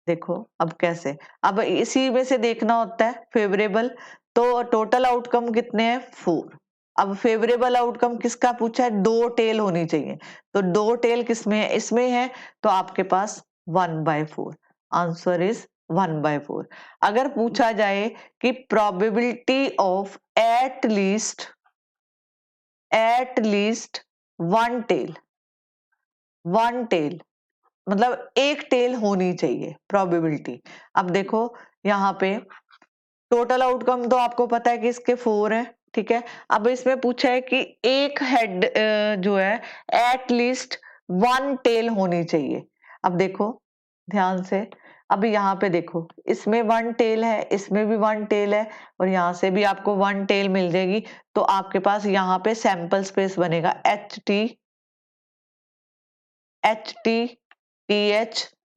देखो अब कैसे, अब इसी में से देखना होता है फेवरेबल, तो टोटल आउटकम कितने हैं? 4। अब फेवरेबल आउटकम किसका पूछा है? 2 टेल होनी चाहिए, तो 2 टेल किसमें है? इसमें है, तो आपके पास 1/4, आंसर इज 1/4। अगर पूछा जाए कि probability of at least 1 tail, 1 tail मतलब 1 टेल होनी चाहिए प्रोबेबिलिटी। अब देखो यहाँ पे टोटल आउटकम तो आपको पता है कि इसके 4 है। ठीक है, अब इसमें पूछा है कि एक हेड जो है एट लीस्ट 1 टेल होनी चाहिए। अब देखो ध्यान से, अब यहाँ पे देखो इसमें 1 टेल है, इसमें भी 1 टेल है और यहाँ से भी आपको 1 टेल मिल जाएगी, तो आपके पास यहाँ पे सैंपल स्पेस बनेगा HT,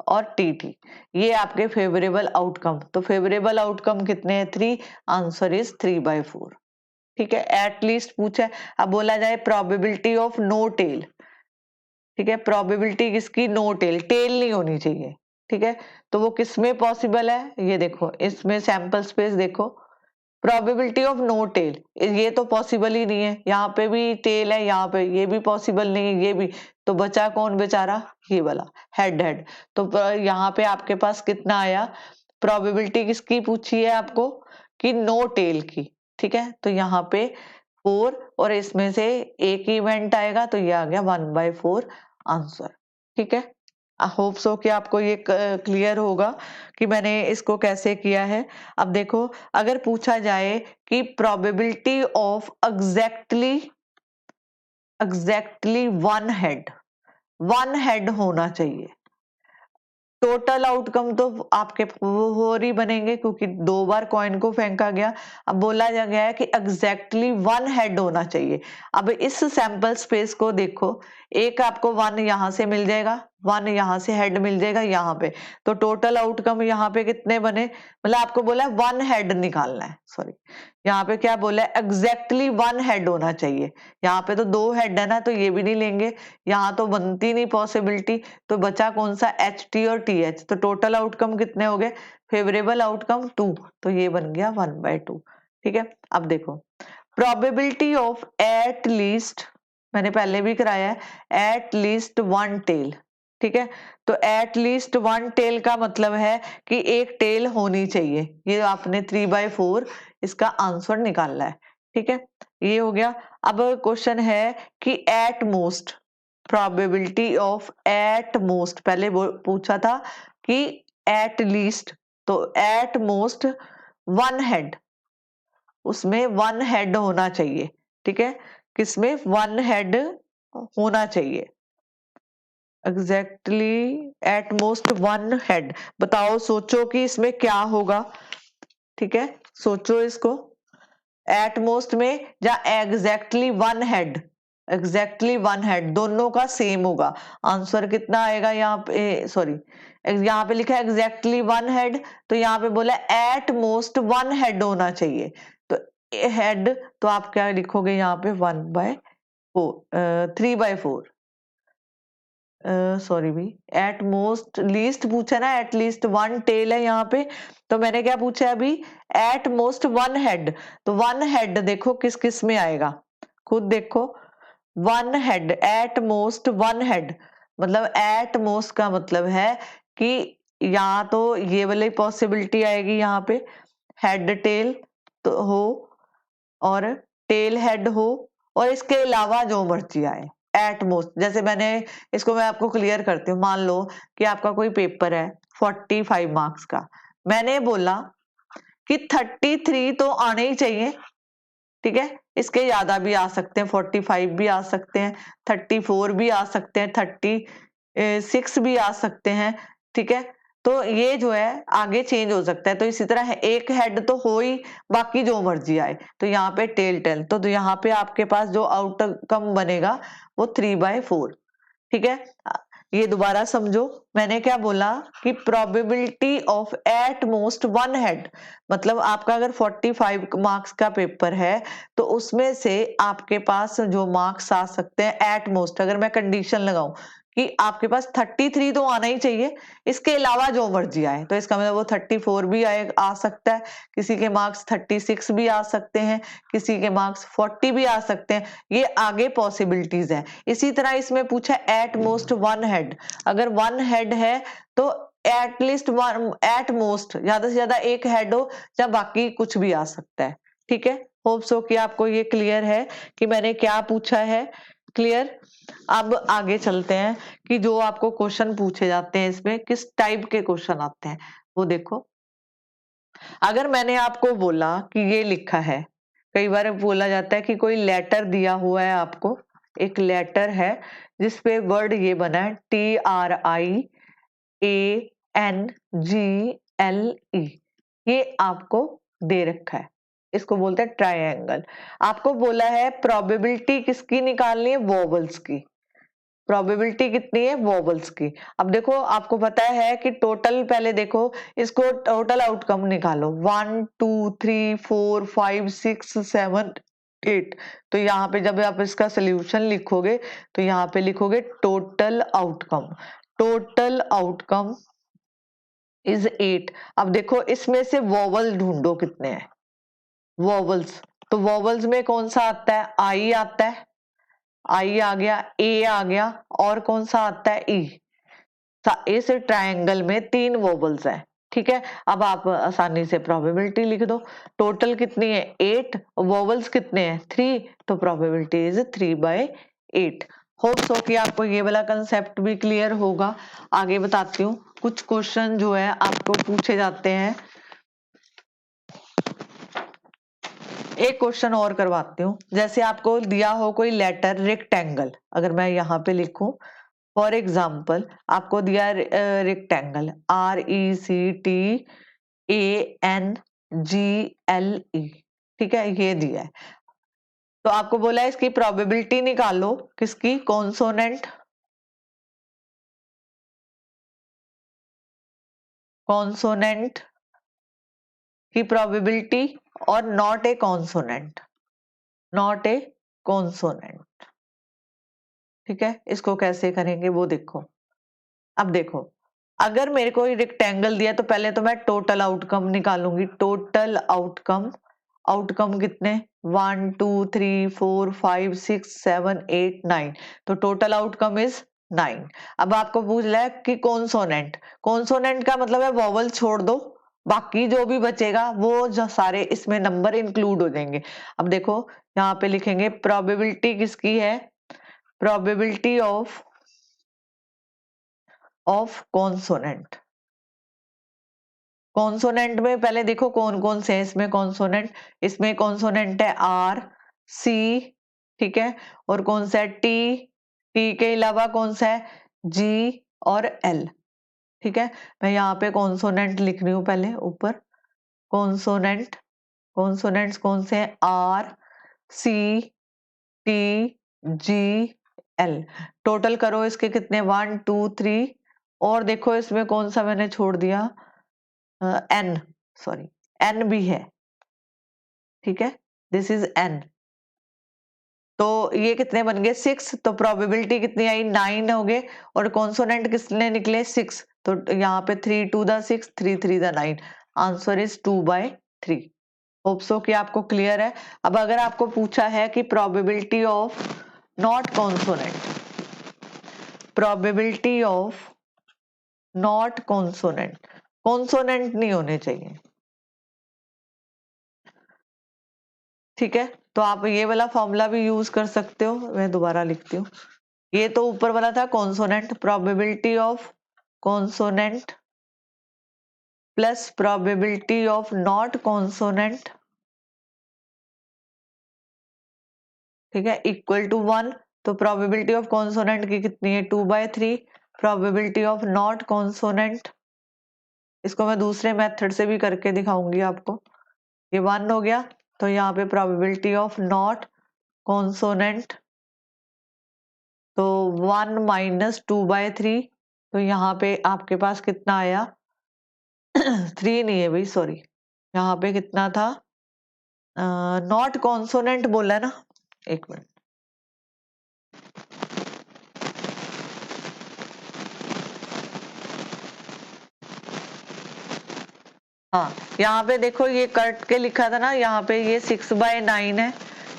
और TT। ये आपके फेवरेबल आउटकम, तो फेवरेबल आउटकम कितने हैं? 3, आंसर इज 3/4। ठीक है, एटलीस्ट पूछा है। अब बोला जाए प्रोबेबिलिटी ऑफ नो टेल। ठीक है, प्रोबेबिलिटी किसकी? नो टेल, टेल नहीं होनी चाहिए। ठीक है, तो वो किसमें पॉसिबल है? ये देखो इसमें सैंपल स्पेस देखो, प्रोबेबिलिटी ऑफ नो टेल, ये तो पॉसिबल ही नहीं है। यहाँ पे भी टेल है, यहाँ पे ये भी पॉसिबल नहीं है, ये भी। तो बचा कौन बेचारा? ये वाला हेड हेड। तो यहाँ पे आपके पास कितना आया? प्रोबेबिलिटी किसकी पूछी है आपको? कि नो टेल की। ठीक है, तो यहाँ पे 4 और इसमें से एक ही इवेंट आएगा, तो ये आ गया 1/4 आंसर। ठीक है, आई होप सो कि आपको ये क्लियर होगा कि मैंने इसको कैसे किया है। अब देखो अगर पूछा जाए कि प्रोबेबिलिटी ऑफ एग्जैक्टली 1 हेड होना चाहिए। टोटल आउटकम तो आपके 4 ही बनेंगे क्योंकि 2 बार कॉइन को फेंका गया। अब बोला जा गया है कि एग्जैक्टली 1 हेड होना चाहिए। अब इस सैंपल स्पेस को देखो, एक आपको 1 यहाँ से मिल जाएगा, 1 यहाँ से हेड मिल जाएगा यहाँ पे, तो टोटल आउटकम यहाँ पे कितने बने? मतलब आपको बोला है 1 हेड निकालना है, सॉरी यहाँ पे क्या बोला है? एग्जैक्टली 1 हेड होना चाहिए। यहाँ पे तो 2 हेड है ना, तो ये भी नहीं लेंगे, यहाँ तो बनती नहीं पॉसिबिलिटी, तो बचा कौन सा? HT और TH। तो टोटल आउटकम कितने हो गए? फेवरेबल आउटकम 2, तो ये बन गया 1/2। ठीक है, अब देखो प्रोबेबिलिटी ऑफ एट लीस्ट, मैंने पहले भी कराया है, एट लीस्ट 1 टेल। ठीक है, तो एट लीस्ट 1 टेल का मतलब है कि एक टेल होनी चाहिए। ये आपने 3/4 इसका आंसर निकालना है। ठीक है, ये हो गया। अब क्वेश्चन है कि at most, probability of at most, पहले पूछा था कि एट लीस्ट, तो एट मोस्ट 1 हेड, उसमें 1 हेड होना चाहिए। ठीक है, किसमें? 1 हेड होना चाहिए, एग्जैक्टली एट मोस्ट 1 हेड। बताओ, सोचो कि इसमें क्या होगा। ठीक है, सोचो इसको, एट मोस्ट में या exactly 1 head, exactly one head, दोनों का सेम होगा। आंसर कितना आएगा यहाँ पे, सॉरी यहाँ पे लिखा है एग्जैक्टली वन हेड, तो यहाँ पे बोला एट मोस्ट वन हेड होना चाहिए। तो हेड, तो आप क्या लिखोगे यहाँ पे 1/4, 3/4, सॉरी भी, एट मोस्ट लीस्ट पूछा ना, एट लीस्ट वन टेल है यहाँ पे, तो मैंने क्या पूछा है अभी, एट मोस्ट वन हेड। तो वन हेड देखो किस किस में आएगा, खुद देखो, one head, at most one head, मतलब एट मोस्ट का मतलब है कि यहाँ तो ये वाली पॉसिबिलिटी आएगी यहाँ पे, हेड टेल तो हो और टेल हेड हो, और इसके अलावा जो मर्जी आए एट मोस्ट। जैसे मैंने इसको, मैं आपको क्लियर करती हूँ, मान लो कि आपका कोई पेपर है 45 मार्क्स का, मैंने बोला कि 33 तो आने ही चाहिए, ठीक है, इसके ज्यादा भी आ सकते हैं, 45 भी आ सकते हैं, 34 भी आ सकते हैं, 36 भी आ सकते हैं, ठीक है, तो ये जो है आगे चेंज हो सकता है। तो इसी तरह एक हेड तो हो ही, बाकी जो मर्जी आए, तो यहाँ पे टेल टेल, तो यहाँ पे आपके पास जो आउटकम बनेगा वो 3/4, ठीक है। ये दोबारा समझो, मैंने क्या बोला कि probability of at most one head, मतलब आपका अगर 45 मार्क्स का पेपर है तो उसमें से आपके पास जो मार्क्स आ सकते हैं एट मोस्ट, अगर मैं कंडीशन लगाऊं कि आपके पास 33 तो आना ही चाहिए, इसके अलावा जो मर्जी आए, तो इसका मतलब वो 34 भी आ सकता है, किसी के मार्क्स 36 भी आ सकते हैं, किसी के मार्क्स 40 भी आ सकते हैं, ये आगे पॉसिबिलिटीज है। इसी तरह इसमें पूछा एट मोस्ट वन हेड, अगर वन हेड है तो एटलीस्ट वन, एट मोस्ट ज्यादा से ज्यादा एक हेड हो, या बाकी कुछ भी आ सकता है, ठीक है। होप सो कि आपको ये क्लियर है कि मैंने क्या पूछा है, क्लियर। अब आगे चलते हैं कि जो आपको क्वेश्चन पूछे जाते हैं इसमें किस टाइप के क्वेश्चन आते हैं, वो देखो। अगर मैंने आपको बोला कि ये लिखा है, कई बार बोला जाता है कि कोई लेटर दिया हुआ है आपको, एक लेटर है जिसपे वर्ड ये बना है TRIANGLE, ये आपको दे रखा है, इसको बोलते हैं ट्रायंगल। आपको बोला है प्रोबेबिलिटी किसकी निकालनी है, वोवेल्स की। प्रोबेबिलिटी कितनी है, वोवेल्स की। अब देखो आपको पता है कि टोटल, पहले देखो इसको टोटल आउटकम निकालो, 1 2 3 4 5 6 7 8, तो यहाँ पे जब आप इसका सोल्यूशन लिखोगे तो यहाँ पे लिखोगे total outcome, total outcome is 8। अब देखो इसमें से वोवल ढूंढो कितने हैं, वोवल्स, तो वोवल्स में कौन सा आता है, आई आता है, आई आ गया, ए आ गया, और कौन सा आता है, ई। इस ट्रायंगल में 3 वोवल्स हैं, ठीक है। अब आप आसानी से प्रोबेबिलिटी लिख दो, टोटल कितनी है 8, वोवल्स कितने हैं 3, तो प्रोबेबिलिटी इज 3/8। होप सो कि आपको ये वाला कंसेप्ट भी क्लियर होगा। आगे बताती हूँ, कुछ क्वेश्चन जो है आपको पूछे जाते हैं, एक क्वेश्चन और करवाती हूँ। जैसे आपको दिया हो कोई लेटर रेक्टेंगल, अगर मैं यहाँ पे लिखूं फॉर एग्जाम्पल, आपको दिया रेक्टेंगल RECTANGLE, ठीक है, ये दिया है। तो आपको बोला है इसकी प्रोबेबिलिटी निकालो, किसकी, कॉन्सोनेंट, कॉन्सोनेंट की प्रोबेबिलिटी, और not a consonant, not a consonant, ठीक है। इसको कैसे करेंगे वो देखो। अब देखो, अगर मेरे को रेक्टेंगल दिया तो पहले तो मैं टोटल आउटकम निकालूंगी, टोटल आउटकम, आउटकम कितने 1 2 3 4 5 6 7 8 9, तो टोटल आउटकम इज 9। अब आपको पूछ रहा है कि कॉन्सोनेंट, कॉन्सोनेंट का मतलब है वोवल छोड़ दो, बाकी जो भी बचेगा वो जो सारे इसमें नंबर इंक्लूड हो जाएंगे। अब देखो यहाँ पे लिखेंगे प्रोबेबिलिटी किसकी है, प्रोबेबिलिटी ऑफ कॉन्सोनेंट। कॉन्सोनेंट में पहले देखो कौन कौन से हैं इसमें कॉन्सोनेंट, इसमें कॉन्सोनेंट है आर, सी, ठीक है, और कौन सा है टी, टी के अलावा कौन सा है जी और एल, ठीक है। मैं यहाँ पे कॉन्सोनेंट लिख रही हूँ पहले ऊपर, कॉन्सोनेंट, कॉन्सोनेंट्स कौन से हैं, R, C, T, GL। Total करो इसके कितने, 1 2 3, और देखो इसमें कौन सा मैंने छोड़ दिया, N, सॉरी N भी है, ठीक है, दिस इज N। तो ये कितने बन गए, 6, तो प्रोबेबिलिटी कितनी आई, 9 हो गए, और कॉन्सोनेंट किसने निकले, 6, तो यहाँ पे 3 2 the 6, 3 3 the 9, answer is 2/3। Hope so कि आपको क्लियर है। अब अगर आपको पूछा है कि probability of not consonant, probability of not consonant, consonant नहीं होने चाहिए, ठीक है, तो आप ये वाला फॉर्मूला भी यूज कर सकते हो, मैं दोबारा लिखती हूँ। ये तो ऊपर वाला था consonant, probability of consonant plus probability of not consonant, ठीक है, इक्वल टू 1। तो प्रोबेबिलिटी ऑफ कॉन्सोनेंट की कितनी है, 2/3, प्रोबेबिलिटी ऑफ नॉट कॉन्सोनेंट, इसको मैं दूसरे मेथड से भी करके दिखाऊंगी आपको। ये 1 हो गया, तो यहाँ पे प्रोबेबिलिटी ऑफ नॉट कॉन्सोनेंट, तो 1 माइनस 2/3, तो यहाँ पे आपके पास कितना आया 3 नहीं है भाई, सॉरी, यहाँ पे कितना था, नॉट कॉन्सोनेंट बोला है ना, एक मिनट, हाँ, यहाँ पे देखो ये कट के लिखा था ना, यहाँ पे ये 6/9 है,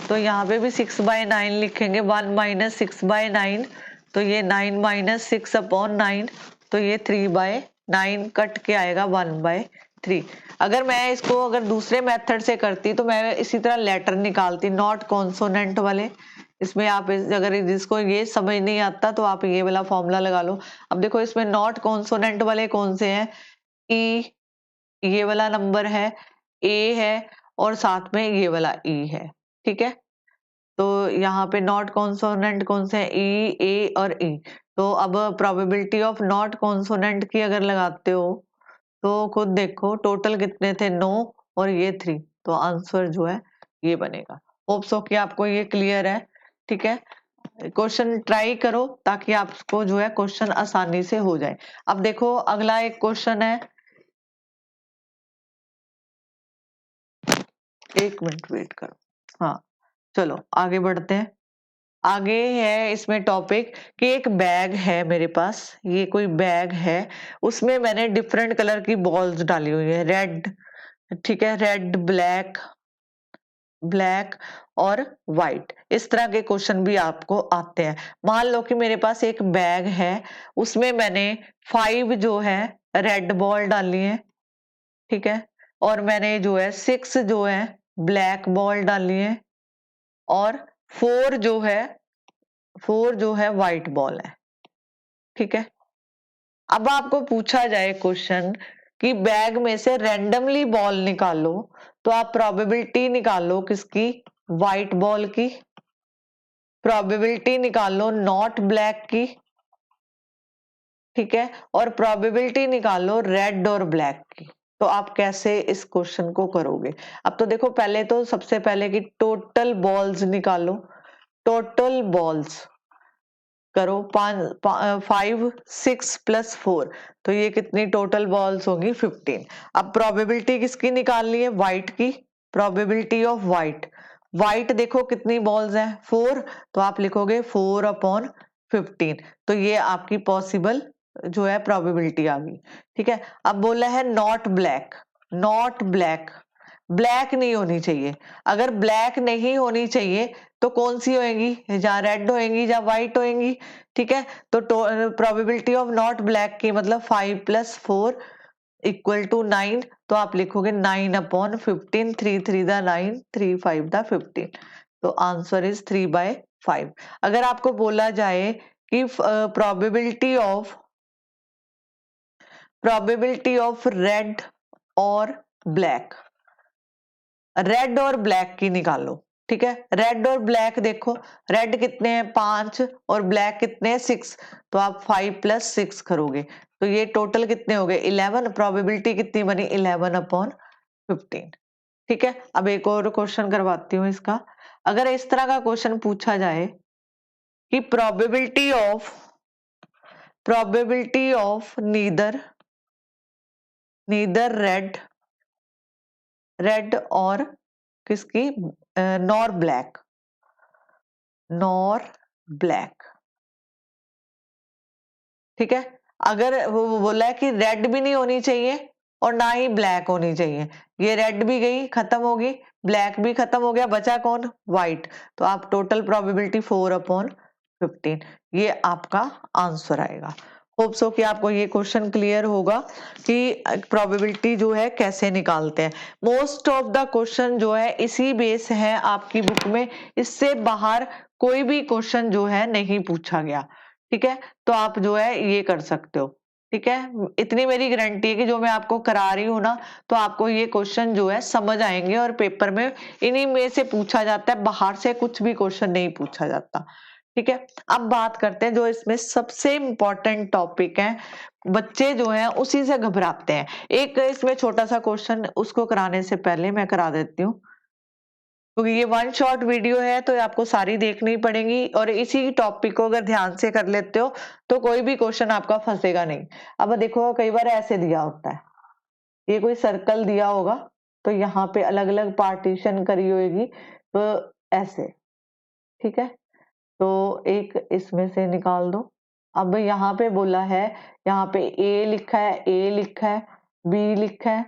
तो यहाँ पे भी 6/9 लिखेंगे, 1 माइनस 6/9, तो ये 9 माइनस 6/9, तो ये 3/9 कट के आएगा 1/3। अगर मैं इसको अगर दूसरे मेथड से करती तो मैं इसी तरह लेटर निकालती, नॉट कॉन्सोनेंट वाले, इसमें आप अगर जिसको ये समझ नहीं आता तो आप ये वाला फॉर्मूला लगा लो। अब देखो इसमें नॉट कॉन्सोनेंट वाले कौन से हैं, ई, ये वाला नंबर है, ए है, और साथ में ये वाला ई है, ठीक है, तो यहाँ पे नॉट कॉन्सोनेंट कौन से हैं, ई, ए और ई। तो अब प्रोबेबिलिटी ऑफ नॉट कॉन्सोनेंट की अगर लगाते हो तो खुद देखो टोटल कितने थे, 9 और ये 3, तो आंसर जो है ये बनेगा। होप सो कि आपको ये क्लियर है, ठीक है। क्वेश्चन ट्राई करो ताकि आपको जो है क्वेश्चन आसानी से हो जाए। अब देखो अगला एक क्वेश्चन है, एक मिनट वेट करो, हाँ चलो आगे बढ़ते हैं। आगे है इसमें टॉपिक कि एक बैग है मेरे पास, ये कोई बैग है, उसमें मैंने डिफरेंट कलर की बॉल्स डाली हुई है, रेड, ठीक है, रेड, ब्लैक, ब्लैक और व्हाइट, इस तरह के क्वेश्चन भी आपको आते हैं। मान लो कि मेरे पास एक बैग है, उसमें मैंने 5 जो है रेड बॉल डाली है, ठीक है, और मैंने जो है 6 जो है ब्लैक बॉल डाली है, और 4 जो है 4 जो है व्हाइट बॉल है, ठीक है। अब आपको पूछा जाए क्वेश्चन कि बैग में से रैंडमली बॉल निकालो, तो आप प्रोबेबिलिटी निकालो किसकी, व्हाइट बॉल की, प्रोबेबिलिटी निकालो नॉट ब्लैक की, ठीक है, और प्रोबेबिलिटी निकालो रेड और ब्लैक की। तो आप कैसे इस क्वेश्चन को करोगे। अब तो देखो पहले तो सबसे पहले की टोटल बॉल्स निकालो, टोटल बॉल्स करो, 5 6 प्लस 4, तो ये कितनी टोटल बॉल्स होगी, 15। अब प्रोबेबिलिटी किसकी निकालनी है, व्हाइट की, प्रोबेबिलिटी ऑफ व्हाइट, व्हाइट देखो कितनी बॉल्स हैं, 4, तो आप लिखोगे 4/15, तो ये आपकी पॉसिबल जो है प्रोबेबिलिटी आ गई, ठीक है। अब बोला है not black, not black, black नहीं होनी चाहिए, अगर ब्लैक नहीं होनी चाहिए तो कौन सी होएगी, या रेड होएगी या व्हाइट होएगी, ठीक है। तो प्रोबेबिलिटी ऑफ नॉट ब्लैक की मतलब 5 प्लस 4 इक्वल टू 9, तो आप लिखोगे 9/15, 3 3 द 9, 3 5 द 15, तो आंसर इज 3/5। अगर आपको बोला जाए कि प्रोबेबिलिटी ऑफ रेड और ब्लैक, रेड और ब्लैक की निकालो, ठीक है, रेड और ब्लैक देखो, रेड कितने हैं 5 और ब्लैक कितने हैं 6, तो आप 5 प्लस 6 करोगे, तो ये टोटल कितने हो गए 11, प्रोबेबिलिटी कितनी बनी 11/15, ठीक है। अब एक और क्वेश्चन करवाती हूँ इसका, अगर इस तरह का क्वेश्चन पूछा जाए कि probability of neither red और किसकी nor black, ठीक है। अगर वो बोला है कि रेड भी नहीं होनी चाहिए और ना ही ब्लैक होनी चाहिए, ये रेड भी गई खत्म होगी, ब्लैक भी खत्म हो गया, बचा कौन, व्हाइट। तो आप टोटल प्रोबेबिलिटी 4/15, ये आपका आंसर आएगा। होप सो कि आपको ये क्वेश्चन क्लियर होगा कि प्रोबेबिलिटी जो है कैसे निकालते हैं। मोस्ट ऑफ द क्वेश्चन जो है इसी बेस है आपकी बुक में, इससे बाहर कोई भी क्वेश्चन जो है नहीं पूछा गया, ठीक है। तो आप जो है ये कर सकते हो, ठीक है। इतनी मेरी गारंटी है कि जो मैं आपको करा रही हूँ ना, तो आपको ये क्वेश्चन जो है समझ आएंगे और पेपर में इन्हीं में से पूछा जाता है, बाहर से कुछ भी क्वेश्चन नहीं पूछा जाता, ठीक है। अब बात करते हैं जो इसमें सबसे इंपॉर्टेंट टॉपिक है, बच्चे जो हैं उसी से घबराते हैं। एक इसमें छोटा सा क्वेश्चन उसको कराने से पहले मैं करा देती हूँ, क्योंकि ये वन शॉट वीडियो है तो आपको सारी देखनी पड़ेगी, और इसी टॉपिक को अगर ध्यान से कर लेते हो तो कोई भी क्वेश्चन आपका फंसेगा नहीं। अब देखो कई बार ऐसे दिया होता है, ये कोई सर्कल दिया होगा तो यहाँ पे अलग अलग पार्टीशन करी होगी, तो ऐसे, ठीक है। तो एक इसमें से निकाल दो। अब यहाँ पे बोला है, यहाँ पे ए लिखा है, ए लिखा है, बी लिखा है,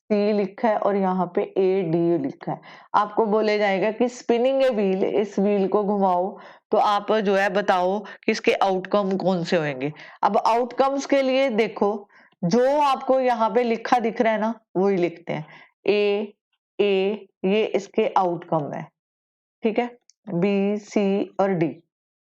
सी लिखा है और यहाँ पे ए डी लिखा है। आपको बोले जाएगा कि स्पिनिंग ए व्हील, इस व्हील को घुमाओ, तो आप जो है बताओ कि इसके आउटकम कौन से होंगे। अब आउटकम्स के लिए देखो, जो आपको यहाँ पे लिखा दिख रहा है ना वही लिखते हैं। ए ये इसके आउटकम है, ठीक है, बी सी और डी,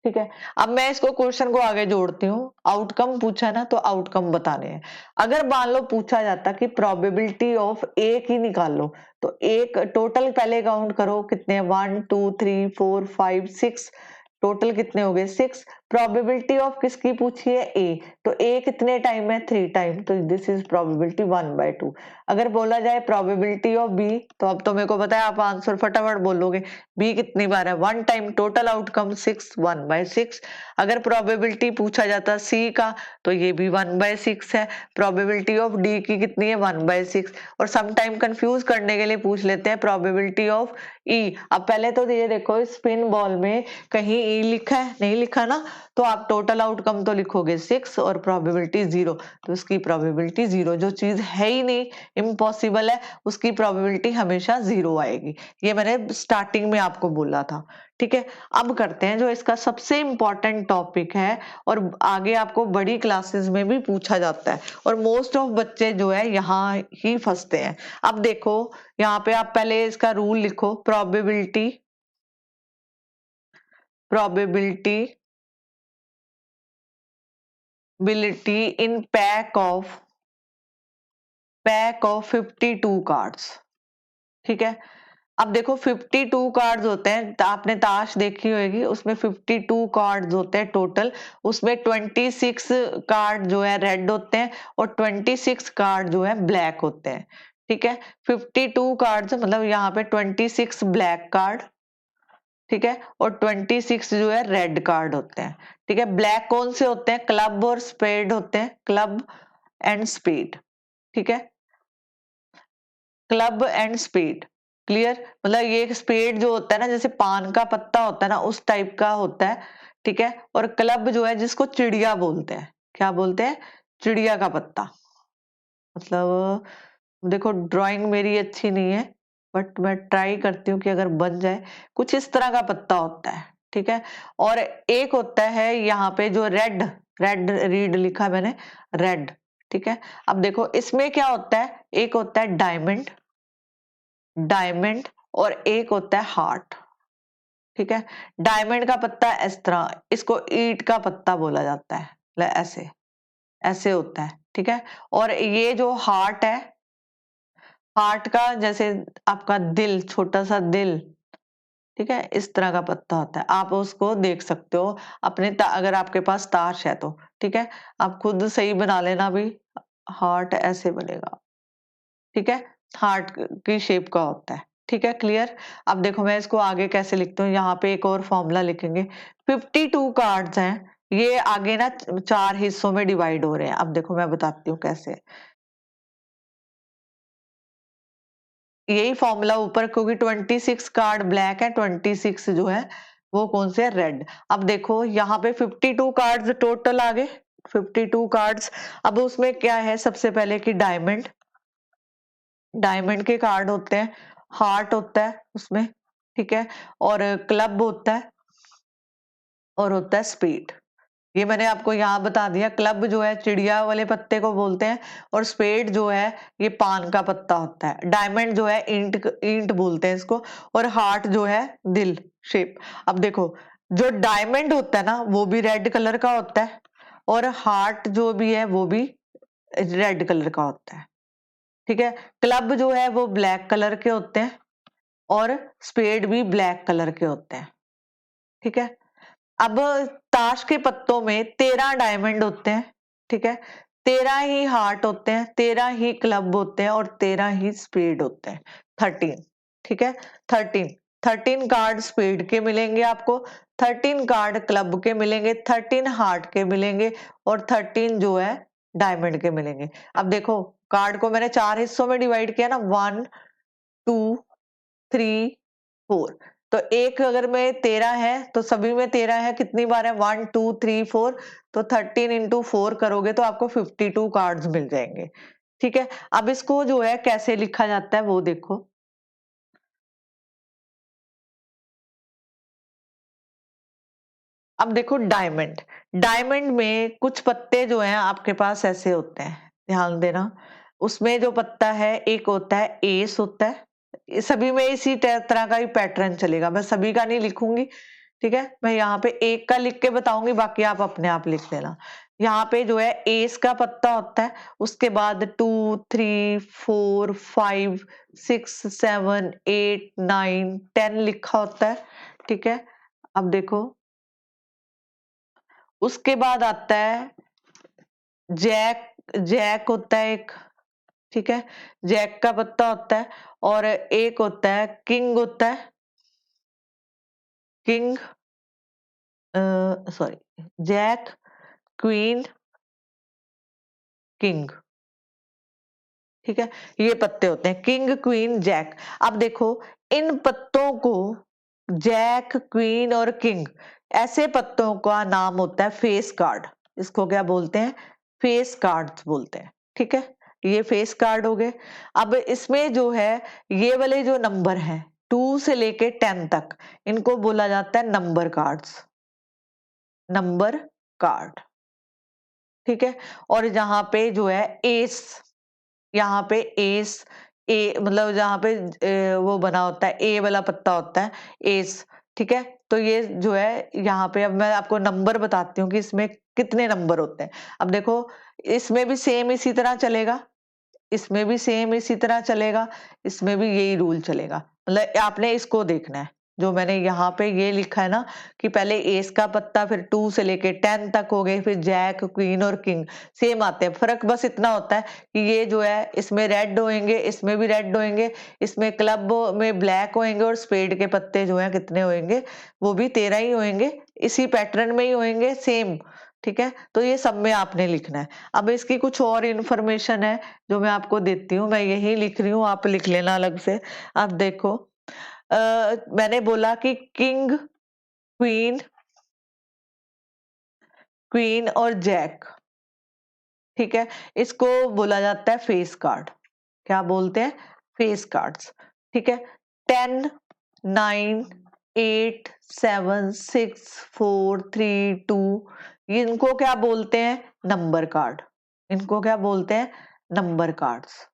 ठीक है। अब मैं इसको क्वेश्चन को आगे जोड़ती हूँ, आउटकम पूछा ना तो आउटकम बताने हैं। अगर मान लो पूछा जाता कि प्रोबेबिलिटी ऑफ ए की निकाल लो, तो एक टोटल पहले काउंट करो कितने, 1 2 3 4 5 6, टोटल कितने हो गए 6। प्रोबेबिलिटी ऑफ किसकी पूछी है, ए, तो ए कितने टाइम है, 3 टाइम, तो दिस इज प्रोबेबिलिटी 1/2। अगर बोला जाए प्रोबेबिलिटी ऑफ बी, तो अब तो मेरे को पता है आप आंसर फटाफट बोलोगे, बी कितनी बार है, 1 टाइम, टोटल आउटकम 6, 1/6। अगर प्रोबेबिलिटी पूछा जाता सी का, तो ये भी 1/6 है। प्रोबेबिलिटी ऑफ डी की कितनी है, 1/6। और सम टाइम कंफ्यूज करने के लिए पूछ लेते हैं प्रोबेबिलिटी ऑफ ई। अब पहले तो ये देखो स्पिन बॉल में कहीं ई लिखा है, नहीं लिखा ना, तो आप टोटल आउटकम तो लिखोगे 6 और प्रोबेबिलिटी 0, तो उसकी प्रोबेबिलिटी 0, जो चीज है ही नहीं, इम्पॉसिबल है, उसकी प्रोबेबिलिटी हमेशा 0 आएगी। ये मैंने स्टार्टिंग में आपको बोला था, ठीक है। अब करते हैं जो इसका सबसे इंपॉर्टेंट टॉपिक है, और आगे आपको बड़ी क्लासेस में भी पूछा जाता है, और मोस्ट ऑफ बच्चे जो है यहाँ ही फंसते हैं। अब देखो यहाँ पे आप पहले इसका रूल लिखो, प्रोबेबिलिटी बिलिटी इन पैक ऑफ 52 कार्ड्स, ठीक है। अब देखो 52 कार्ड्स होते हैं, आपने ताश देखी होगी, उसमें 52 कार्ड्स होते हैं टोटल, उसमें 26 कार्ड जो है रेड होते हैं और 26 कार्ड जो है ब्लैक होते हैं, ठीक है। 52 कार्ड्स मतलब यहाँ पे 26 ब्लैक कार्ड, ठीक है, और 26 जो है रेड कार्ड होते हैं, ठीक है। ब्लैक कौन से होते हैं, क्लब और स्पेड होते हैं, क्लब एंड स्पेड, ठीक है, क्लब एंड स्पेड, क्लियर। मतलब ये स्पेड जो होता है ना, जैसे पान का पत्ता होता है ना, उस टाइप का होता है, ठीक है। और क्लब जो है जिसको चिड़िया बोलते हैं, क्या बोलते हैं, चिड़िया का पत्ता। मतलब देखो ड्राइंग मेरी अच्छी नहीं है, बट मैं ट्राई करती हूँ कि अगर बन जाए, कुछ इस तरह का पत्ता होता है, ठीक है। और एक होता है यहाँ पे जो रेड, रेड रीड लिखा मैंने, रेड, ठीक है। अब देखो इसमें क्या होता है, एक होता है डायमंड, और एक होता है हार्ट, ठीक है। डायमंड का पत्ता इस तरह, इसको ईंट का पत्ता बोला जाता है, मतलब ऐसे ऐसे होता है, ठीक है। और ये जो हार्ट है, हार्ट का जैसे आपका दिल, छोटा सा दिल, ठीक है, इस तरह का पत्ता होता है, आप उसको देख सकते हो अपने अगर आपके पास ताश है तो, ठीक है। आप खुद सही बना लेना भी, हार्ट ऐसे बनेगा, ठीक है, हार्ट की शेप का होता है। ठीक है, क्लियर? अब देखो मैं इसको आगे कैसे लिखती हूँ, यहाँ पे एक और फॉर्मूला लिखेंगे। 52 कार्ड्स हैं, ये आगे ना 4 हिस्सों में डिवाइड हो रहे हैं। अब देखो मैं बताती हूँ कैसे। यही फॉर्मूला ऊपर, क्योंकि 26 कार्ड ब्लैक है, 26 जो है वो कौन से है, रेड। अब देखो यहाँ पे 52 कार्ड्स टोटल आ गए, 52 कार्ड्स। अब उसमें क्या है, सबसे पहले कि डायमंड, डायमंड के कार्ड होते हैं, हार्ट होता है उसमें, ठीक है, और क्लब होता है, और होता है स्पेड। ये मैंने आपको यहाँ बता दिया। क्लब जो है चिड़िया वाले पत्ते को बोलते हैं, और स्पेड जो है ये पान का पत्ता होता है। डायमंड जो है ईंट, ईंट बोलते हैं इसको, और हार्ट जो है दिल शेप। अब देखो जो डायमंड होता है ना वो भी रेड कलर का होता है, और हार्ट जो भी है वो भी रेड कलर का होता है, ठीक है। क्लब जो है वो ब्लैक कलर के होते हैं, और स्पेड भी ब्लैक कलर के होते हैं, ठीक है। अब ताश के पत्तों में 13 डायमंड होते हैं, ठीक है, 13 ही हार्ट होते हैं, 13 ही क्लब होते हैं, और 13 ही स्पेड होते हैं, 13, ठीक है। 13, 13 कार्ड स्पेड के मिलेंगे आपको, 13 कार्ड क्लब के मिलेंगे, 13 हार्ट के मिलेंगे, और 13 जो है डायमंड के मिलेंगे। अब देखो कार्ड को मैंने 4 हिस्सों में डिवाइड किया ना, 1 2 3 4। तो एक अगर में 13 है तो सभी में 13 है, कितनी बार है, 1 2 3 4। तो 13 इंटू 4 करोगे तो आपको 52 कार्ड्स मिल जाएंगे, ठीक है। अब इसको जो है कैसे लिखा जाता है वो देखो। अब देखो डायमंड, डायमंड में कुछ पत्ते जो हैं आपके पास ऐसे होते हैं, ध्यान देना। उसमें जो पत्ता है, एक होता है एस होता है, ये सभी में इसी तरह का ही पैटर्न चलेगा, मैं सभी का नहीं लिखूंगी, ठीक है। मैं यहाँ पे एक का लिख के बताऊंगी, बाकी आप अपने आप लिख लेना। यहाँ पे जो है एस का पत्ता होता है, उसके बाद 2 3 4 5 6 7 8 9 10 लिखा होता है, ठीक है। अब देखो उसके बाद आता है जैक, जैक होता है एक, ठीक है, जैक का पत्ता होता है, और एक होता है किंग होता है, king, sorry, jack, queen, king, ठीक है। ये पत्ते होते हैं किंग क्वीन जैक। अब देखो इन पत्तों को, जैक क्वीन और किंग, ऐसे पत्तों का नाम होता है फेस कार्ड। इसको क्या बोलते हैं, फेस कार्ड्स बोलते हैं, ठीक है। ये फेस कार्ड हो गए। अब इसमें जो है ये वाले जो नंबर हैं 2 से लेके 10 तक, इनको बोला जाता है नंबर कार्ड्स, नंबर कार्ड, ठीक है। और जहां पे जो है एस, यहाँ पे एस, ए मतलब जहाँ पे वो बना होता है ए वाला पत्ता होता है, एस, ठीक है। तो ये जो है यहाँ पे, अब मैं आपको नंबर बताती हूँ कि इसमें कितने नंबर होते हैं। अब देखो इसमें भी सेम इसी तरह चलेगा, इसमें भी सेम इसी तरह चलेगा, इसमें भी यही रूल चलेगा। मतलब आपने इसको देखना है, जो मैंने यहाँ पे ये लिखा है ना, कि पहले एस का पत्ता, फिर 2 से लेके 10 तक हो गए, फिर जैक क्वीन और किंग सेम आते हैं। फर्क बस इतना होता है कि ये जो है इसमें रेड होंगे, इसमें भी रेड होंगे, इसमें क्लब में ब्लैक होंगे, और स्पेड के पत्ते जो है कितने होंगे, वो भी 13 ही होंगे, इसी पैटर्न में ही होंगे सेम, ठीक है। तो ये सब में आपने लिखना है। अब इसकी कुछ और इन्फॉर्मेशन है जो मैं आपको देती हूँ, मैं यही लिख रही हूँ, आप लिख लेना अलग से। अब देखो मैंने बोला कि किंग, क्वीन, क्वीन और जैक, ठीक है, इसको बोला जाता है फेस कार्ड। क्या बोलते हैं, फेस कार्ड्स, ठीक है। 10 9 8 7 6 4 3 2, इनको क्या बोलते हैं, नंबर कार्ड, इनको क्या बोलते हैं, नंबर कार्ड्स,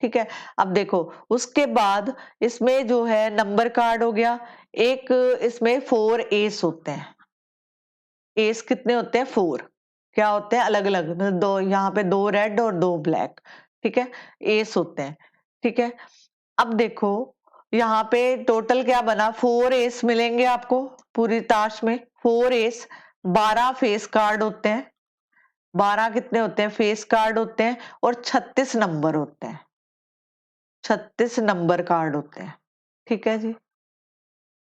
ठीक है। अब देखो उसके बाद इसमें जो है नंबर कार्ड हो गया, एक इसमें 4 एस होते हैं। एस कितने होते हैं, 4, क्या होते हैं, अलग अलग, मतलब दो, यहाँ पे 2 रेड और 2 ब्लैक, ठीक है, एस होते हैं, ठीक है। अब देखो यहाँ पे टोटल क्या बना, 4 एस मिलेंगे आपको पूरी ताश में, 4 एस, 12 फेस कार्ड होते हैं, 12 कितने होते हैं, फेस कार्ड होते हैं, और 36 नंबर होते हैं, 36 नंबर कार्ड होते हैं, ठीक है जी।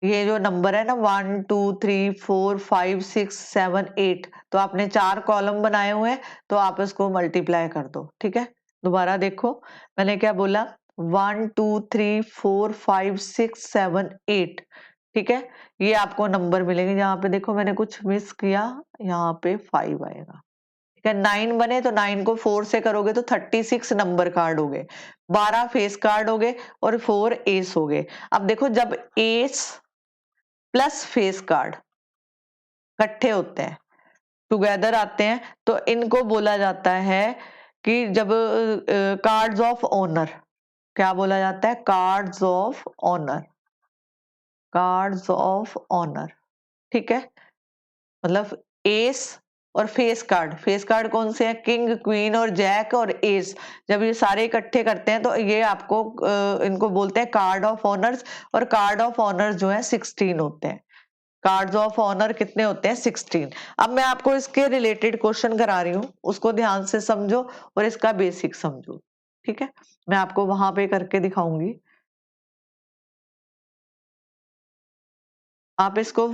ये जो नंबर है ना 1 2 3 4 5 6 7 8, तो आपने 4 कॉलम बनाए हुए हैं, तो आप इसको मल्टीप्लाई कर दो। ठीक है, दोबारा देखो मैंने क्या बोला, 1 2 3 4 5 6 7 8। ठीक है, ये आपको नंबर मिलेंगे। यहाँ पे देखो मैंने कुछ मिस किया, यहाँ पे 5 आएगा। ठीक है, 9 बने तो 9 को 4 से करोगे तो 36 नंबर कार्ड हो गए, 12 फेस कार्ड हो गए और 4 एस हो गए। अब देखो जब एस प्लस फेस कार्ड इकट्ठे होते हैं, टुगेदर आते हैं, तो इनको बोला जाता है कि जब कार्ड्स ऑफ ऑनर, क्या बोला जाता है, cards of honour, cards of honour. ठीक है, मतलब एस और फेस कार्ड कौन से हैं, किंग क्वीन और जैक और एस। जब ये सारे इकट्ठे करते हैं तो ये आपको इनको बोलते हैं कार्ड ऑफ ऑनर्स। और कार्ड ऑफ ऑनर्स जो है 16 होते हैं। कार्ड्स ऑफ ऑनर कितने होते हैं, 16। अब मैं आपको इसके रिलेटेड क्वेश्चन करा रही हूँ, उसको ध्यान से समझो और इसका बेसिक समझो। ठीक है, मैं आपको वहां पे करके दिखाऊंगी, आप इसको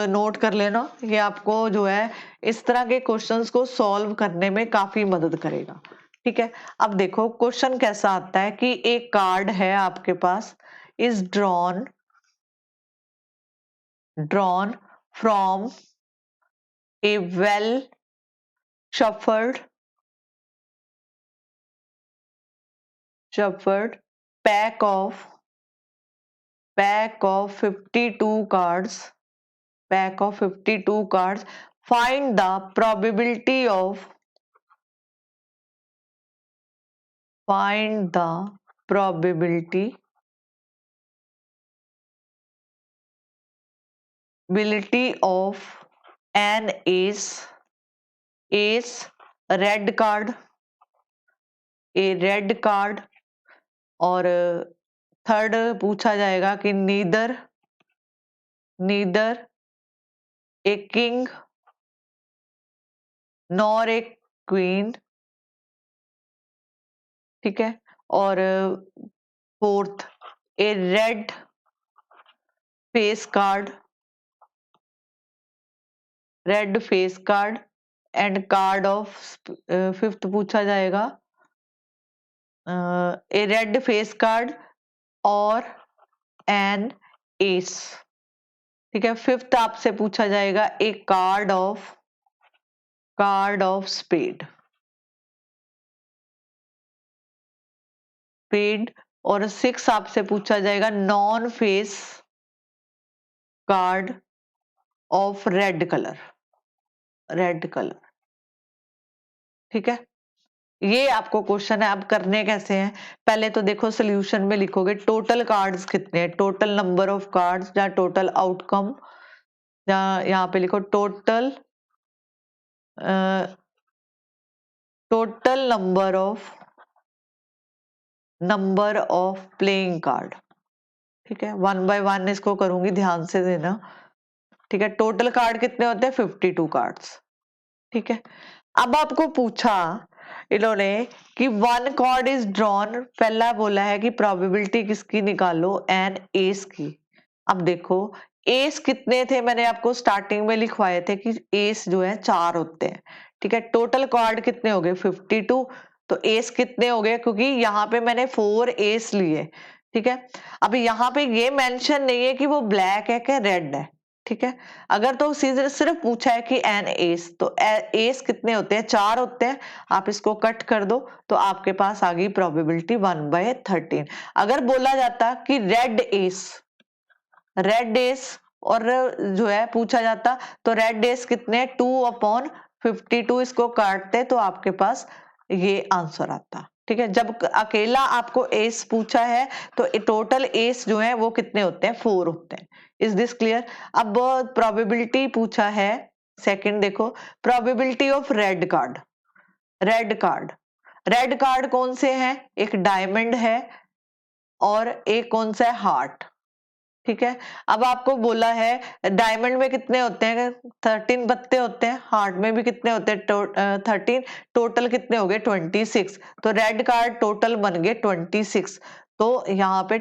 नोट कर लेना। ये आपको जो है इस तरह के क्वेश्चंस को सॉल्व करने में काफी मदद करेगा। ठीक है, अब देखो क्वेश्चन कैसा आता है कि एक कार्ड है आपके पास, is drawn from a well shuffled shuffled pack of 52 cards, pack of 52 cards. Find the probability of, find the probability ability of an ace red card, a red card, और third पूछा जाएगा कि neither a king nor a queen. ठीक है, और fourth A red face card, red face card and card of, fifth पूछा जाएगा ए red face card और एन एस। ठीक है, फिफ्थ आपसे पूछा जाएगा ए कार्ड ऑफ स्पेड, स्पेड। और सिक्स आपसे पूछा जाएगा non face card of red colour, red colour. ठीक है, ये आपको क्वेश्चन है। अब करने कैसे हैं, पहले तो देखो सोल्यूशन में लिखोगे टोटल कार्ड्स कितने हैं, टोटल नंबर ऑफ कार्ड्स या टोटल आउटकम, या यहाँ पे लिखो total total number of playing card. ठीक है, वन बाय वन इसको करूंगी, ध्यान से देना। ठीक है, टोटल कार्ड कितने होते हैं, 52 कार्ड्स। ठीक है, अब आपको पूछा इन्होंने कि वन कार्ड इज ड्रॉन, पहला बोला है कि प्रोबेबिलिटी किसकी निकालो, एन एस की। अब देखो एस कितने थे, मैंने आपको स्टार्टिंग में लिखवाए थे कि एस जो है 4 होते हैं। ठीक है, टोटल कार्ड कितने हो गए 52, तो एस कितने हो गए, क्योंकि यहाँ पे मैंने 4 एस लिए। ठीक है, अब यहाँ पे ये मेंशन नहीं है कि वो ब्लैक है क्या रेड है। ठीक है, अगर तो सीधे सिर्फ पूछा है कि एन एस, तो एस कितने होते हैं, 4 होते हैं। आप इसको कट कर दो तो आपके पास आ गई प्रोबेबिलिटी 1/13। अगर बोला जाता कि रेड एस और जो है पूछा जाता, तो रेड एस कितने 2/52, इसको काटते तो आपके पास ये आंसर आता। ठीक है, जब अकेला आपको एस पूछा है तो टोटल एस जो है वो कितने होते हैं, 4 होते हैं। Is this clear. अब प्रोबेबिलिटी पूछा है सेकंड, देखो probability of red card, red card, red card कौन से हैं, एक डायमंड है और एक कौन सा है, हार्ट। ठीक है, अब आपको बोला है डायमंड में कितने होते हैं, 13 पत्ते होते हैं, हार्ट में भी कितने होते हैं, 13, टोटल कितने हो गए 26। तो रेड कार्ड टोटल बन गए 26। तो यहाँ पे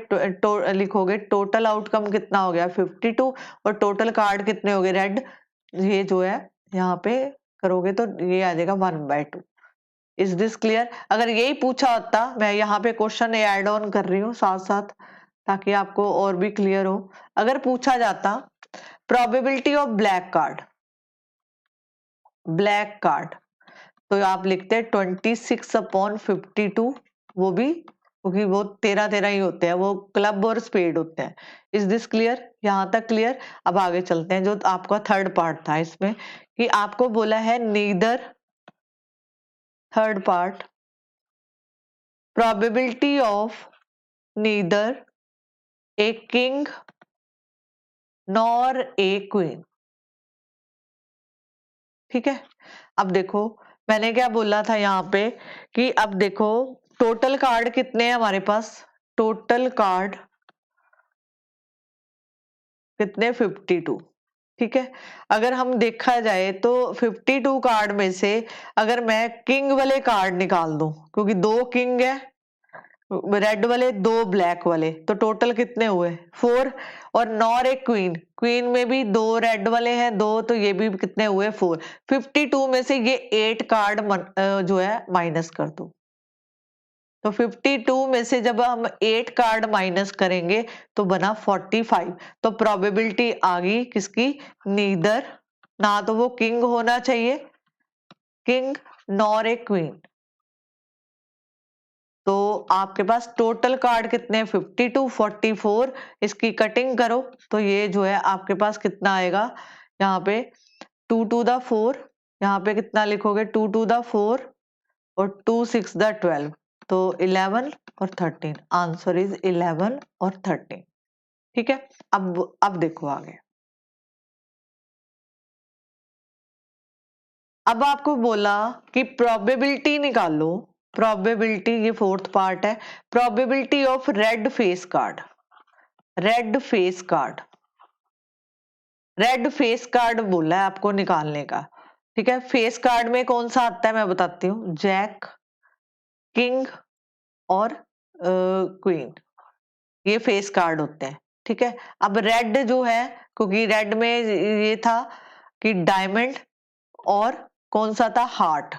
लिखोगे टोटल आउटकम कितना हो गया 52 और टोटल कार्ड कितने हो गए रेड, ये जो है यहाँ पे करोगे तो ये आ जाएगा 1/2। Is this clear? अगर यही पूछा होता, मैं यहाँ पे क्वेश्चन ऐड ऑन कर रही हूँ साथ साथ ताकि आपको और भी क्लियर हो। अगर पूछा जाता probability of black card, black card, तो आप लिखते हैं 26/52, वो भी क्योंकि वो 13 ही होते हैं, वो क्लब और स्पेड होते हैं। Is this clear? यहाँ तक क्लियर। अब आगे चलते हैं, जो आपका थर्ड पार्ट था इसमें कि आपको बोला है neither, third part, probability of neither a king nor a queen. ठीक है, अब देखो मैंने क्या बोला था यहाँ पे कि अब देखो टोटल कार्ड कितने हैं हमारे पास, टोटल कार्ड कितने 52। ठीक है, अगर हम देखा जाए तो 52 कार्ड में से अगर मैं किंग वाले कार्ड निकाल दूं, क्योंकि 2 किंग है रेड वाले 2 ब्लैक वाले, तो टोटल कितने हुए 4, और नॉर एक क्वीन, क्वीन में भी 2 रेड वाले हैं 2, तो ये भी कितने हुए 4। 52 में से ये 8 कार्ड जो है माइनस कर दो, तो 52 में से जब हम 8 कार्ड माइनस करेंगे तो बना 45। तो प्रोबेबिलिटी आ गई किसकी, नीदर, ना तो वो किंग होना चाहिए, किंग नॉर ए क्वीन। तो आपके पास टोटल कार्ड कितने 52, 44, इसकी कटिंग करो तो ये जो है आपके पास कितना आएगा, यहाँ पे 2 to the 4, यहाँ पे कितना लिखोगे 2 to the 4 और 2 6 the 12, तो 11 और 13, आंसर इज 11 और 13। ठीक है, अब देखो आगे। अब आपको बोला कि प्रोबेबिलिटी निकालो, प्रोबेबिलिटी, ये फोर्थ पार्ट है, probability of red face card, red face card, red face card बोला है आपको निकालने का। ठीक है, फेस कार्ड में कौन सा आता है मैं बताती हूँ, जैक, किंग और क्वीन, ये फेस कार्ड होते हैं। ठीक है, अब रेड जो है, क्योंकि रेड में ये था कि डायमंड और कौन सा था, हार्ट।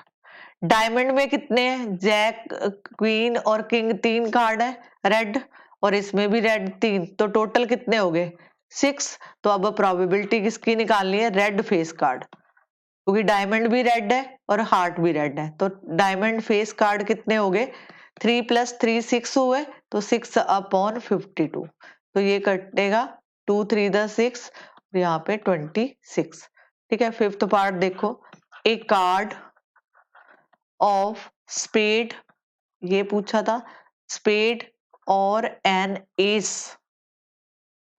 डायमंड में कितने हैं, जैक, क्वीन और किंग, 3 कार्ड है रेड, और इसमें भी रेड 3, तो टोटल कितने हो गए 6। तो अब प्रोबेबिलिटी किसकी निकालनी है, रेड फेस कार्ड, क्योंकि डायमंड भी रेड है और हार्ट भी रेड है, तो डायमंड फेस कार्ड कितने हो गए 3 + 3 6 हुए, तो 6/52, तो ये कटेगा 2 3 द 6, यहाँ पे 26। ठीक है, फिफ्थ पार्ट देखो, ए कार्ड ऑफ स्पेड, ये पूछा था, स्पेड और एन एस,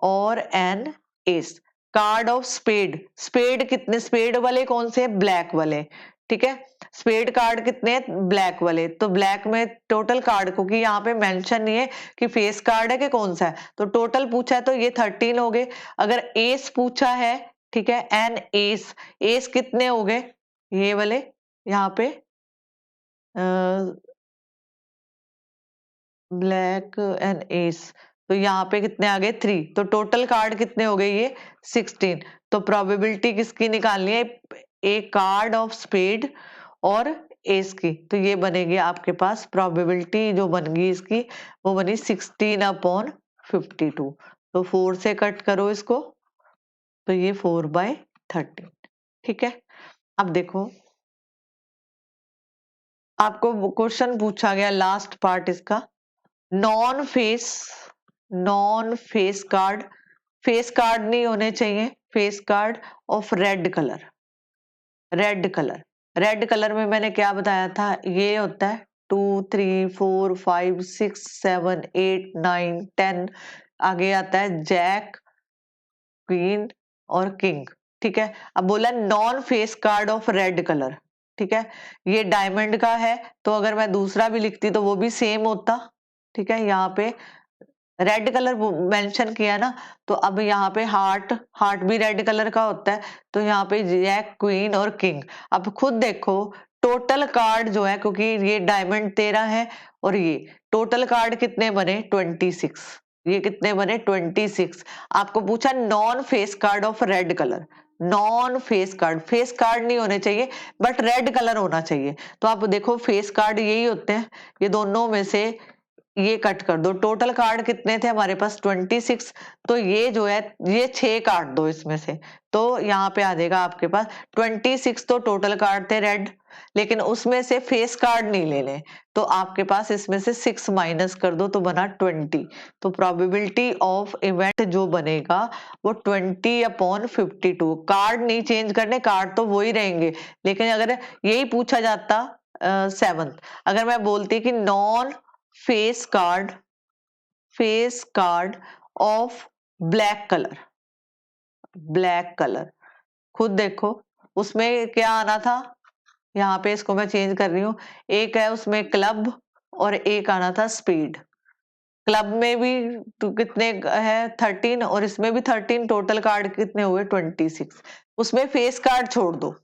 और N S, card of spade, spade कितने, स्पेड वाले कौन से, ब्लैक वाले। ठीक है, स्पेड कार्ड कितने ब्लैक वाले, तो ब्लैक में टोटल कार्ड, क्योंकि यहाँ पे मेंशन नहीं है कि फेस कार्ड है कि कौन सा है, तो टोटल पूछा है तो ये 13 हो गए। अगर एस पूछा है, ठीक है, एन एस, एस कितने हो गए, ये वाले यहाँ पे ब्लैक एंड एस, तो यहाँ पे कितने आ गए 3, तो टोटल कार्ड कितने हो गए ये 16। तो प्रोबेबिलिटी किसकी निकालनी है, ए कार्ड ऑफ स्पेड और एस की, तो ये बनेगी आपके पास प्रोबेबिलिटी जो बन गई इसकी, वो बनी 16/52। तो 4 से कट करो इसको, तो ये 4/13। ठीक है, अब देखो आपको क्वेश्चन पूछा गया लास्ट पार्ट इसका, non face, non face card, face card नहीं होने चाहिए, face card of red colour, red colour, red colour में मैंने क्या बताया था, ये होता है 2 3 4 5 6 7 8 9 10, आगे आता है जैक, क्वीन और किंग। ठीक है, अब बोला non face card of red colour. ठीक है, ये डायमंड का है, तो अगर मैं दूसरा भी लिखती तो वो भी सेम होता। ठीक है, यहाँ पे रेड कलर मेंशन किया ना, तो अब यहाँ पे हार्ट, हार्ट भी रेड कलर का होता है, तो यहाँ पे जैक, क्वीन और किंग। अब खुद देखो टोटल कार्ड जो है, क्योंकि ये डायमंड 13 है और ये टोटल कार्ड कितने बने 26। ये कितने बने 26। आपको पूछा non face card of red colour, non face card नहीं होने चाहिए बट रेड कलर होना चाहिए। तो आप देखो फेस कार्ड यही होते हैं, ये दोनों में से ये कट कर दो। टोटल कार्ड कितने थे हमारे पास 26, तो ये जो है ये 6 काट दो इसमें से, तो यहाँ पे आ जाएगा आपके पास 26। तो टोटल कार्ड थे रेड, लेकिन उसमें से फेस कार्ड नहीं लेने, तो आपके पास इसमें से 6 माइनस कर दो तो बना 20। तो प्रोबेबिलिटी ऑफ इवेंट जो बनेगा वो 20/52। कार्ड नहीं चेंज करने, कार्ड तो वो ही रहेंगे, लेकिन अगर यही पूछा जाता 7th, अगर मैं बोलती कि non face card of black colour, खुद देखो उसमें क्या आना था। यहाँ पे इसको मैं चेंज कर रही हूँ, एक है उसमें क्लब और एक आना था स्पीड। क्लब में भी तो कितने है 13 और इसमें भी 13, टोटल कार्ड कितने हुए 26। उसमें फेस कार्ड छोड़ दो,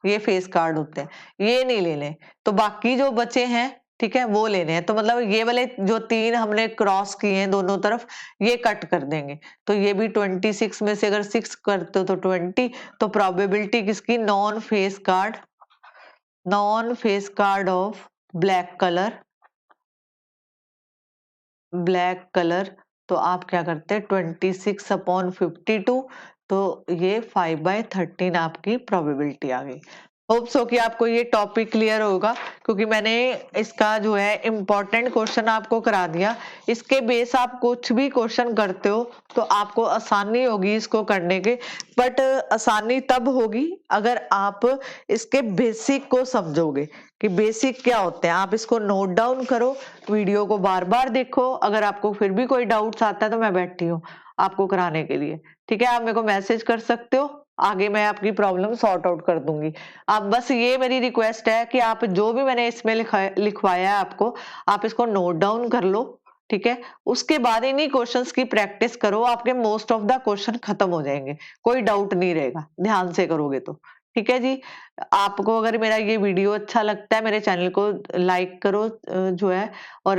ये फेस कार्ड होते हैं, ये नहीं लेने, तो बाकी जो बचे हैं ठीक है वो लेने हैं। तो मतलब ये वाले जो 3 हमने क्रॉस किए हैं दोनों तरफ, ये कट कर देंगे। तो ये भी 26 में से अगर 6 करते हो तो 20। तो प्रोबेबिलिटी किसकी, non face card of black colour. तो आप क्या करते हैं 26/52, तो ये 5/13 आपकी प्रोबेबिलिटी आ गई। होप सो कि आपको ये टॉपिक क्लियर होगा, क्योंकि मैंने इसका जो है इम्पोर्टेंट क्वेश्चन आपको करा दिया। इसके बेस आप कुछ भी क्वेश्चन करते हो तो आपको आसानी होगी इसको करने के, बट आसानी तब होगी अगर आप इसके बेसिक को समझोगे कि बेसिक क्या होते हैं। आप इसको नोट डाउन करो, वीडियो को बार बार देखो, अगर आपको फिर भी कोई डाउट्स आता है तो मैं बैठी हूँ आपको कराने के लिए, ठीक है। आप मेरे को मैसेज कर सकते हो, आगे मैं आपकी प्रॉब्लम सॉर्ट आउट कर दूंगी। आप बस ये मेरी रिक्वेस्ट है कि आप जो भी मैंने इसमें लिखवाया है आपको, आप इसको नोट डाउन कर लो, ठीक है। उसके बाद इन्हीं क्वेश्चंस की प्रैक्टिस करो, आपके मोस्ट ऑफ द क्वेश्चन खत्म हो जाएंगे, कोई डाउट नहीं रहेगा ध्यान से करोगे तो, ठीक है जी। आपको अगर मेरा ये वीडियो अच्छा लगता है, मेरे चैनल को लाइक करो जो है, और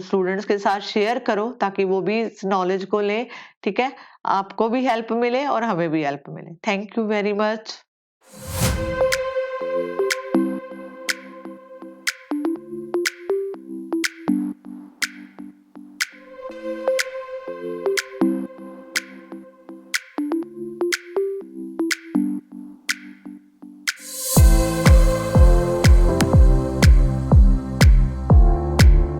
स्टूडेंट्स के साथ शेयर करो ताकि वो भी इस नॉलेज को लें, ठीक है। आपको भी हेल्प मिले और हमें भी हेल्प मिले। Thank you very much.